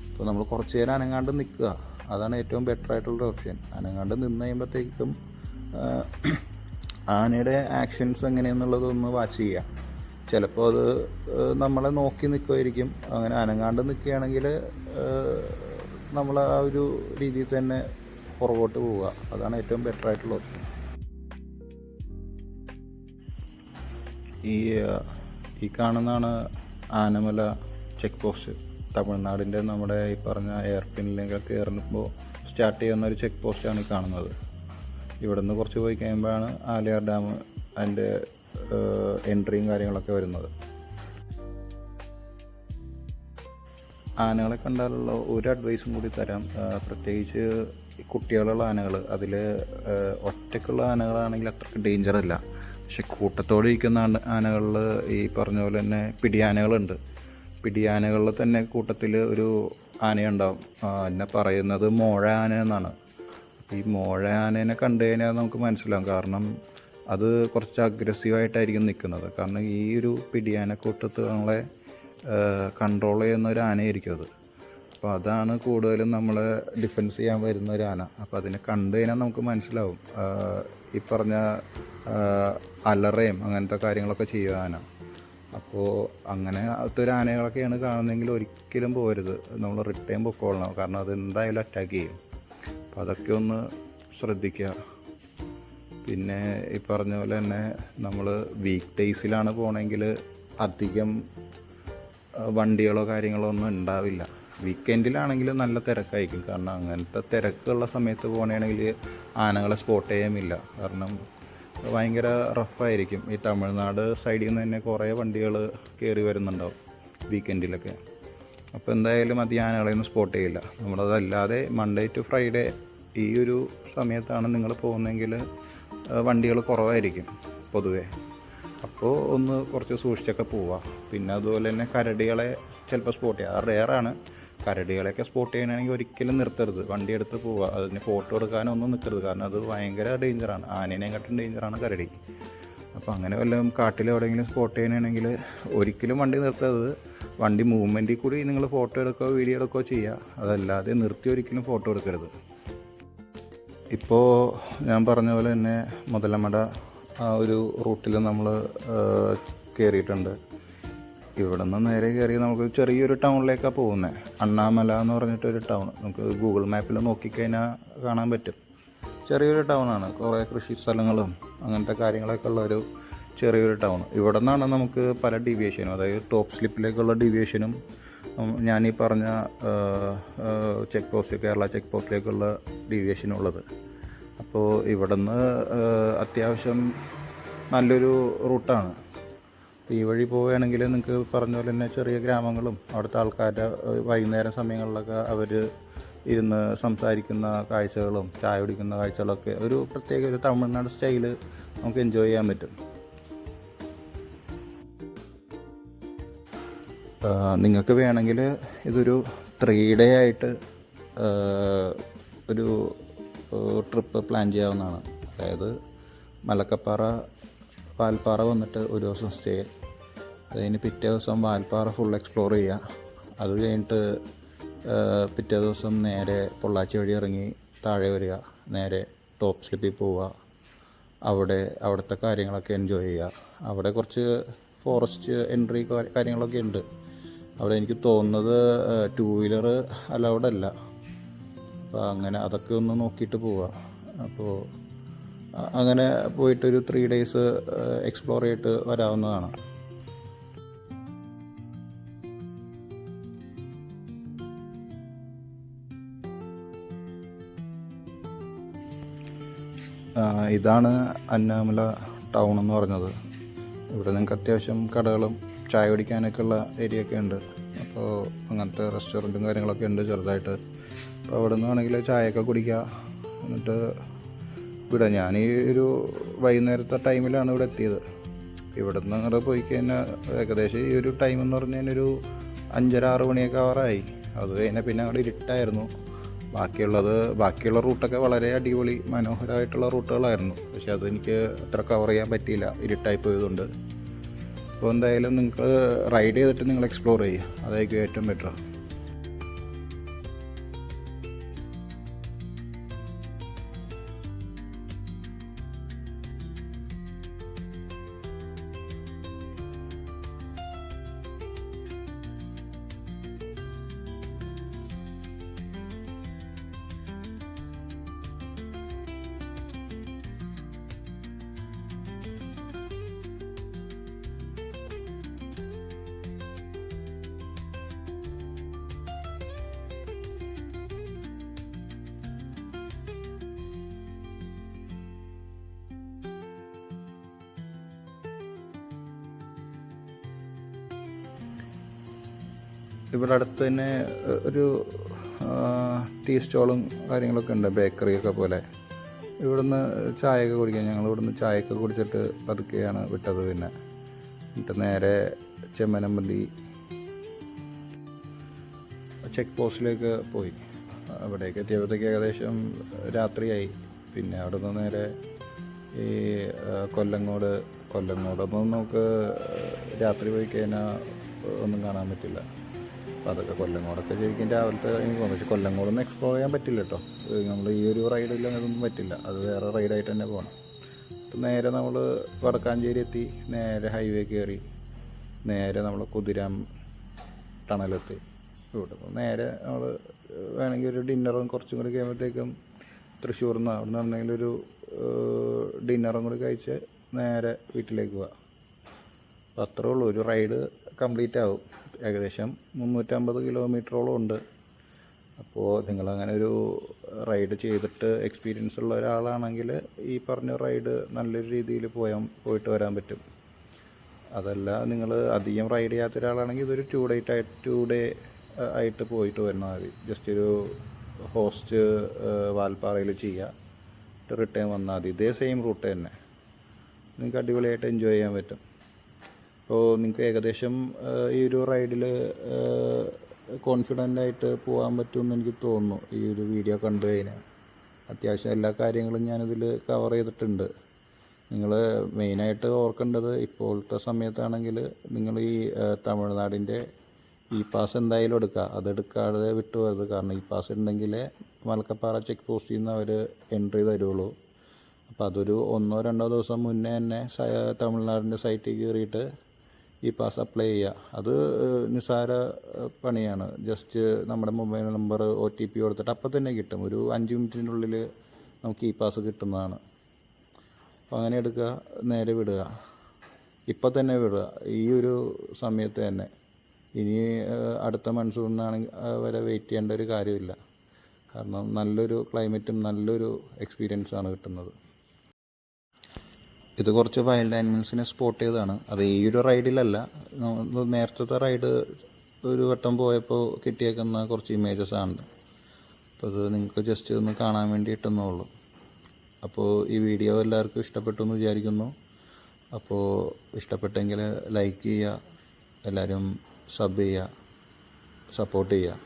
അപ്പോൾ നമ്മൾ കുറച്ച് നേരം അനങ്ങാണ്ട് നിൽക്കുക, അതാണ് ഏറ്റവും ബെറ്റർ ആയിട്ടുള്ള ഓപ്ഷൻ. അനങ്ങാണ്ട് നിന്ന് കഴിയുമ്പോഴത്തേക്കും ആനയുടെ ആക്ഷൻസ് എങ്ങനെയെന്നുള്ളതൊന്ന് വാച്ച് ചെയ്യുക. ചിലപ്പോൾ അത് നമ്മളെ നോക്കി നിൽക്കുമായിരിക്കും. അങ്ങനെ അനങ്ങാണ്ട് നിൽക്കുകയാണെങ്കിൽ നമ്മൾ ആ ഒരു രീതിയിൽ തന്നെ പുറകോട്ട് പോവുക, അതാണ് ഏറ്റവും ബെറ്റർ ആയിട്ടുള്ള ഓപ്ഷൻ. ഈ കാണുന്നതാണ് ആനമല ചെക്ക് പോസ്റ്റ്. തമിഴ്നാടിൻ്റെ നമ്മുടെ ഈ പറഞ്ഞ എയർപിന്നിലേക്ക് കയറുമ്പോൾ സ്റ്റാർട്ട് ചെയ്യുന്ന ഒരു ചെക്ക് പോസ്റ്റാണ് ഈ കാണുന്നത്. ഇവിടെ നിന്ന് കുറച്ച് പോയി കഴിയുമ്പോഴാണ് ആലിയാർ ഡാം അതിൻ്റെ എൻട്രിയും കാര്യങ്ങളൊക്കെ വരുന്നത്. ആനകളെ കണ്ടാലുള്ള ഒരു അഡ്വൈസും കൂടി തരാം. പ്രത്യേകിച്ച് കുട്ടികളുള്ള ആനകൾ, അതിൽ ഒറ്റയ്ക്കുള്ള ആനകളാണെങ്കിൽ അത്രയ്ക്ക് ഡേഞ്ചർ അല്ല. പക്ഷെ കൂട്ടത്തോടെ ഇരിക്കുന്ന ആനകളിൽ ഈ പറഞ്ഞ പോലെ തന്നെ പിടിയാനകളുണ്ട്. പിടിയാനകളിൽ തന്നെ കൂട്ടത്തിൽ ഒരു ആനയുണ്ടാവും, എന്നെ പറയുന്നത് മോഴ ആന എന്നാണ്. ഈ മോഴ ആനേനെ കണ്ടു കഴിഞ്ഞാൽ നമുക്ക് മനസ്സിലാവും. കാരണം അത് കുറച്ച് അഗ്രസീവായിട്ടായിരിക്കും നിൽക്കുന്നത്. കാരണം ഈ ഒരു പിടിയാനക്കൂട്ടത്ത് നമ്മളെ കൺട്രോൾ ചെയ്യുന്ന ഒരു ആനയായിരിക്കും അത്. അപ്പോൾ അതാണ് കൂടുതലും നമ്മളെ ഡിഫെൻസ് ചെയ്യാൻ വരുന്ന ഒരു ആന. അപ്പോൾ അതിനെ കണ്ടു കഴിഞ്ഞാൽ നമുക്ക് മനസ്സിലാവും. ഈ പറഞ്ഞ അലറയും അങ്ങനത്തെ കാര്യങ്ങളൊക്കെ ചെയ്യുക ആന. അപ്പോൾ അങ്ങനെ ഒരു ആനകളൊക്കെയാണ് കാണുന്നതെങ്കിൽ ഒരിക്കലും പോരുത്, നമ്മൾ റിട്ടേൺ പൊക്കോളണം. കാരണം അത് എന്തായാലും അറ്റാക്ക് ചെയ്യും. അപ്പോൾ അതൊക്കെ ഒന്ന് ശ്രദ്ധിക്കുക. പിന്നെ ഈ പറഞ്ഞ പോലെ തന്നെ നമ്മൾ വീക്ക് ഡേയ്സിലാണ് പോകണമെങ്കിൽ അധികം വണ്ടികളോ കാര്യങ്ങളോ ഒന്നും ഉണ്ടാവില്ല. വീക്കെൻഡിലാണെങ്കിൽ നല്ല തിരക്കായിരിക്കും. കാരണം അങ്ങനത്തെ തിരക്കുള്ള സമയത്ത് പോകണമെങ്കിൽ ആനകളെ സ്പോട്ട് ചെയ്യാമില്ല. കാരണം ഭയങ്കര റഫായിരിക്കും. ഈ തമിഴ്നാട് സൈഡിൽ നിന്ന് തന്നെ കുറേ വണ്ടികൾ കയറി വരുന്നുണ്ടാവും വീക്കെൻഡിലൊക്കെ. അപ്പോൾ എന്തായാലും അധികം ആനകളെയൊന്നും സ്പോട്ട് ചെയ്യില്ല. നമ്മളതല്ലാതെ മൺഡേ ടു ഫ്രൈഡേ ഈ ഒരു സമയത്താണ് നിങ്ങൾ പോകുന്നതെങ്കിൽ വണ്ടികൾ കുറവായിരിക്കും പൊതുവേ. അപ്പോൾ ഒന്ന് കുറച്ച് സൂക്ഷിച്ചൊക്കെ പോവുക. പിന്നെ അതുപോലെ തന്നെ കരടികളെ ചിലപ്പോൾ സ്പോട്ട് ചെയ്യുക, അത് റെയറാണ്. കരടികളെയൊക്കെ സ്പോട്ട് ചെയ്യണമെങ്കിൽ ഒരിക്കലും നിർത്തരുത്, വണ്ടി എടുത്ത് പോവുക. അതിന് ഫോട്ടോ എടുക്കാനൊന്നും നിൽക്കരുത്. കാരണം അത് ഭയങ്കര ഡേഞ്ചറാണ്, ആനേനെക്കാട്ടും ഡേഞ്ചറാണ് കരടി. അപ്പോൾ അങ്ങനെ വല്ലതും കാട്ടിൽ എവിടെയെങ്കിലും സ്പോട്ട് ചെയ്യണമെങ്കിൽ ഒരിക്കലും വണ്ടി നിർത്തരുത്. വണ്ടി മൂവ്മെൻറ്റിൽ കൂടി നിങ്ങൾ ഫോട്ടോ എടുക്കുകയോ വീഡിയോ എടുക്കുകയോ ചെയ്യുക, അതല്ലാതെ നിർത്തി ഒരിക്കലും ഫോട്ടോ എടുക്കരുത്. ഇപ്പോൾ ഞാൻ പറഞ്ഞ പോലെ തന്നെ മുതലമട ആ ഒരു റൂട്ടിൽ നമ്മൾ കയറിയിട്ടുണ്ട്. ഇവിടെ നിന്ന് നേരെ കയറി നമുക്ക് ചെറിയൊരു ടൗണിലേക്കാണ് പോകുന്നത്. അണ്ണാമല എന്ന് പറഞ്ഞിട്ടൊരു ടൗൺ, നമുക്ക് ഗൂഗിൾ മാപ്പിൽ നോക്കിക്കഴിഞ്ഞാൽ കാണാൻ പറ്റും. ചെറിയൊരു ടൗണാണ്, കുറേ കൃഷി സ്ഥലങ്ങളും അങ്ങനത്തെ കാര്യങ്ങളൊക്കെ ഉള്ളൊരു ചെറിയൊരു ടൗൺ. ഇവിടെ നിന്നാണ് നമുക്ക് പല ഡീവിയേഷനും, അതായത് ടോപ്പ് സ്ലിപ്പിലേക്കുള്ള ഡീവിയേഷനും ഞാനീ പറഞ്ഞ ചെക്ക് പോസ്റ്റ്, കേരള ചെക്ക് പോസ്റ്റിലേക്കുള്ള ഡീവിയേഷനും ഉള്ളത്. അപ്പോൾ ഇവിടെ നിന്ന് അത്യാവശ്യം നല്ലൊരു റൂട്ടാണ്. ഈ വഴി പോവുകയാണെങ്കിൽ നിങ്ങൾക്ക് പറഞ്ഞ പോലെ തന്നെ ചെറിയ ഗ്രാമങ്ങളും അവിടുത്തെ ആൾക്കാരുടെ വൈകുന്നേരം സമയങ്ങളിലൊക്കെ അവർ ഇരുന്ന് സംസാരിക്കുന്ന കാഴ്ചകളും ചായ കുടിക്കുന്ന കാഴ്ചകളൊക്കെ ഒരു പ്രത്യേക ഒരു തമിഴ്നാട് സ്റ്റൈല് നമുക്ക് എൻജോയ് ചെയ്യാൻ പറ്റും. നിങ്ങൾക്ക് വേണമെങ്കിൽ ഇതൊരു 3 ഡേ ആയിട്ട് ഒരു ട്രിപ്പ് പ്ലാൻ ചെയ്യാവുന്നതാണ്. അതായത് മലക്കപ്പാറ, വാൽപ്പാറ വന്നിട്ട് ഒരു ദിവസം സ്റ്റേ, അതിന് പിറ്റേ ദിവസം വാൽപ്പാറ ഫുൾ എക്സ്പ്ലോർ ചെയ്യുക. അത് കഴിഞ്ഞിട്ട് പിറ്റേ ദിവസം നേരെ പൊള്ളാച്ചി വഴി ഇറങ്ങി താഴെ വരിക, നേരെ ടോപ്പ് സ്ലിപ്പിൽ പോവുക. അവിടുത്തെ കാര്യങ്ങളൊക്കെ എൻജോയ് ചെയ്യുക. അവിടെ കുറച്ച് ഫോറസ്റ്റ് എൻട്രി കാര്യങ്ങളൊക്കെ ഉണ്ട്. അവിടെ എനിക്ക് തോന്നുന്നത് 2 വീലർ അലൗഡ് അല്ല. അപ്പോൾ അങ്ങനെ അതൊക്കെ ഒന്ന് നോക്കിയിട്ട് പോവുക. അപ്പോൾ അങ്ങനെ പോയിട്ടൊരു 3 ഡേയ്സ് എക്സ്പ്ലോർ ചെയ്തിട്ട് വരാവുന്നതാണ്. ഇതാണ് അന്നാമല ടൗൺ എന്ന് പറഞ്ഞത്. ഇവിടെ നിങ്ങൾക്ക് അത്യാവശ്യം കടകളും ചായ കുടിക്കാനൊക്കെ ഉള്ള ഏരിയ ഒക്കെ ഉണ്ട്. അപ്പോൾ അങ്ങനത്തെ റെസ്റ്റോറൻറ്റും കാര്യങ്ങളൊക്കെ ഉണ്ട് ചെറുതായിട്ട്. അപ്പോൾ അവിടെ നിന്ന് വേണമെങ്കിൽ ചായയൊക്കെ കുടിക്കുക. എന്നിട്ട് ഇവിടെ ഞാൻ ഈ ഒരു വൈകുന്നേരത്തെ ടൈമിലാണ് ഇവിടെ എത്തിയത്. ഇവിടെ നിന്ന് അങ്ങോട്ട് പോയി കഴിഞ്ഞാൽ ഏകദേശം ഈ ഒരു ടൈം എന്ന് പറഞ്ഞു കഴിഞ്ഞാൽ ഒരു 5:30-6 മണിയൊക്കെ ആവാറായി. അത് കഴിഞ്ഞാൽ പിന്നെ അങ്ങോട്ട് ഇരുട്ടായിരുന്നു. ബാക്കിയുള്ള റൂട്ടൊക്കെ വളരെ അടിപൊളി മനോഹരമായിട്ടുള്ള റൂട്ടുകളായിരുന്നു. പക്ഷെ അതെനിക്ക് അത്ര കവർ ചെയ്യാൻ പറ്റിയില്ല, ഇരുട്ടായി പോയതുകൊണ്ട്. അപ്പോൾ എന്തായാലും നിങ്ങൾക്ക് റൈഡ് ചെയ്തിട്ട് നിങ്ങൾ എക്സ്പ്ലോർ ചെയ്യുക, അതായിരിക്കും ഏറ്റവും ബെറ്റർ. ഇവിടെ അടുത്ത് തന്നെ ഒരു ടീ സ്റ്റോളും കാര്യങ്ങളൊക്കെ ഉണ്ട്, ബേക്കറിയൊക്കെ പോലെ. ഇവിടുന്ന് ചായയൊക്കെ കുടിക്കാം. ഞങ്ങൾ ഇവിടുന്ന് ചായയൊക്കെ കുടിച്ചിട്ട് പതുക്കെയാണ് വിട്ടത്. പിന്നെ എന്നിട്ട് നേരെ ചെമ്മനമ്പതി ചെക്ക് പോസ്റ്റിലേക്ക് പോയി. അവിടേക്ക് എത്തിയപ്പോഴത്തേക്ക് ഏകദേശം രാത്രിയായി. പിന്നെ അവിടെ നിന്ന് നേരെ ഈ കൊല്ലങ്ങോടൊന്നും നമുക്ക് രാത്രി പോയി കഴിഞ്ഞാൽ ഒന്നും കാണാൻ പറ്റില്ല. അപ്പോൾ അതൊക്കെ കൊല്ലങ്ങോടൊക്കെ ശരിക്കും രാവിലത്തെ എനിക്ക് തോന്നുന്നു. പക്ഷേ കൊല്ലങ്ങോടൊന്നും എക്സ്പ്ലോർ ചെയ്യാൻ പറ്റില്ല കേട്ടോ. നമ്മൾ ഈ ഒരു റൈഡിൽ അതൊന്നും പറ്റില്ല, അത് വേറെ റൈഡായിട്ട് തന്നെ പോകണം. അപ്പോൾ നേരെ നമ്മൾ വടക്കാഞ്ചേരി എത്തി, നേരെ ഹൈവേ കയറി നേരെ നമ്മൾ കുതിരാൻ ടണലെത്തി. ഇവിടെ നേരെ നമ്മൾ വേണമെങ്കിൽ ഒരു ഡിന്നറും കുറച്ചും കൂടി കഴിയുമ്പോഴത്തേക്കും തൃശ്ശൂരിൽ നിന്ന് അവിടെ നിന്നുണ്ടെങ്കിൽ ഒരു ഡിന്നറും കൂടി കഴിച്ച് നേരെ വീട്ടിലേക്ക് പോവാം. അപ്പോൾ അത്രേ ഉള്ളൂ, ഒരു റൈഡ് കംപ്ലീറ്റ് ആവും. ഏകദേശം 350 കിലോമീറ്ററോളം ഉണ്ട്. അപ്പോൾ നിങ്ങളങ്ങനെ ഒരു റൈഡ് ചെയ്തിട്ട് എക്സ്പീരിയൻസ് ഉള്ള ഒരാളാണെങ്കിൽ ഈ പറഞ്ഞ റൈഡ് നല്ലൊരു രീതിയിൽ പോയിട്ട് വരാൻ പറ്റും. അതല്ല നിങ്ങൾ അധികം റൈഡ് ചെയ്യാത്ത ഒരാളാണെങ്കിൽ ഇതൊരു 2 ഡേ ആയിട്ട് പോയിട്ട് വരണം. മതി. ജസ്റ്റ് ഒരു ഹോസ്റ്റ് വാൽപ്പാറയിൽ ചെയ്യുക, റിട്ടേൺ വന്നാൽ മതി. ഇതേ സെയിം റൂട്ട് തന്നെ നിങ്ങൾക്ക് അടിപൊളിയായിട്ട് എൻജോയ് ചെയ്യാൻ പറ്റും. അപ്പോൾ നിങ്ങൾക്ക് ഏകദേശം ഈ ഒരു റൈഡിൽ കോൺഫിഡൻ്റായിട്ട് പോകാൻ പറ്റുമെന്ന് എനിക്ക് തോന്നുന്നു. ഈ ഒരു വീഡിയോ കണ്ടു കഴിഞ്ഞാൽ അത്യാവശ്യം എല്ലാ കാര്യങ്ങളും ഞാനിതിൽ കവർ ചെയ്തിട്ടുണ്ട്. നിങ്ങൾ മെയിനായിട്ട് ഓർക്കേണ്ടത് ഇപ്പോഴത്തെ സമയത്താണെങ്കിൽ നിങ്ങൾ ഈ തമിഴ്നാടിൻ്റെ ഇ പാസ് എന്തായാലും എടുക്കുക. അതെടുക്കാതെ വിട്ടുപോയത്. കാരണം ഇ പാസ് ഉണ്ടെങ്കിൽ മലക്കപ്പാറ ചെക്ക് പോസ്റ്റിൽ നിന്ന് അവർ എൻട്രി തരുള്ളൂ. അപ്പോൾ അതൊരു 1-2 ദിവസം മുന്നേ തന്നെ തമിഴ്നാടിൻ്റെ സൈറ്റിൽ കയറിയിട്ട് ഈ പാസ് അപ്ലൈ ചെയ്യുക. അത് നിസ്സാര പണിയാണ്. ജസ്റ്റ് നമ്മുടെ മൊബൈൽ നമ്പർ OTP കൊടുത്തിട്ട് അപ്പം തന്നെ കിട്ടും. ഒരു 5 മിനിറ്റിനുള്ളിൽ നമുക്ക് ഈ പാസ് കിട്ടുന്നതാണ്. അപ്പോൾ അങ്ങനെ എടുക്കുക, നേരെ വിടുക. ഇപ്പം തന്നെ വിടുക, ഈ ഒരു സമയത്ത് തന്നെ. ഇനി അടുത്ത മൺസൂണിനാണെങ്കിൽ വരെ വെയിറ്റ് ചെയ്യേണ്ട ഒരു കാര്യമില്ല. കാരണം നല്ലൊരു ക്ലൈമറ്റും നല്ലൊരു എക്സ്പീരിയൻസാണ് കിട്ടുന്നത്. ഇത് കുറച്ച് വൈൽഡ് ആനിമൽസിനെ സ്പോട്ട് ചെയ്തതാണ്. അത് ഈ ഒരു റൈഡിലല്ല, നേരത്തെ റൈഡ് ഒരു വട്ടം പോയപ്പോൾ കിട്ടിയേക്കുന്ന കുറച്ച് ഇമേജസ് ആണ്. അപ്പോൾ അത് നിങ്ങൾക്ക് ജസ്റ്റ് ഒന്ന് കാണാൻ വേണ്ടിയിട്ടെന്നേ ഉള്ളൂ. അപ്പോൾ ഈ വീഡിയോ എല്ലാവർക്കും ഇഷ്ടപ്പെട്ടു എന്ന് വിചാരിക്കുന്നു. അപ്പോൾ ഇഷ്ടപ്പെട്ടെങ്കിൽ ലൈക്ക് ചെയ്യുക, എല്ലാവരും സബ് ചെയ്യുക, സപ്പോർട്ട് ചെയ്യുക.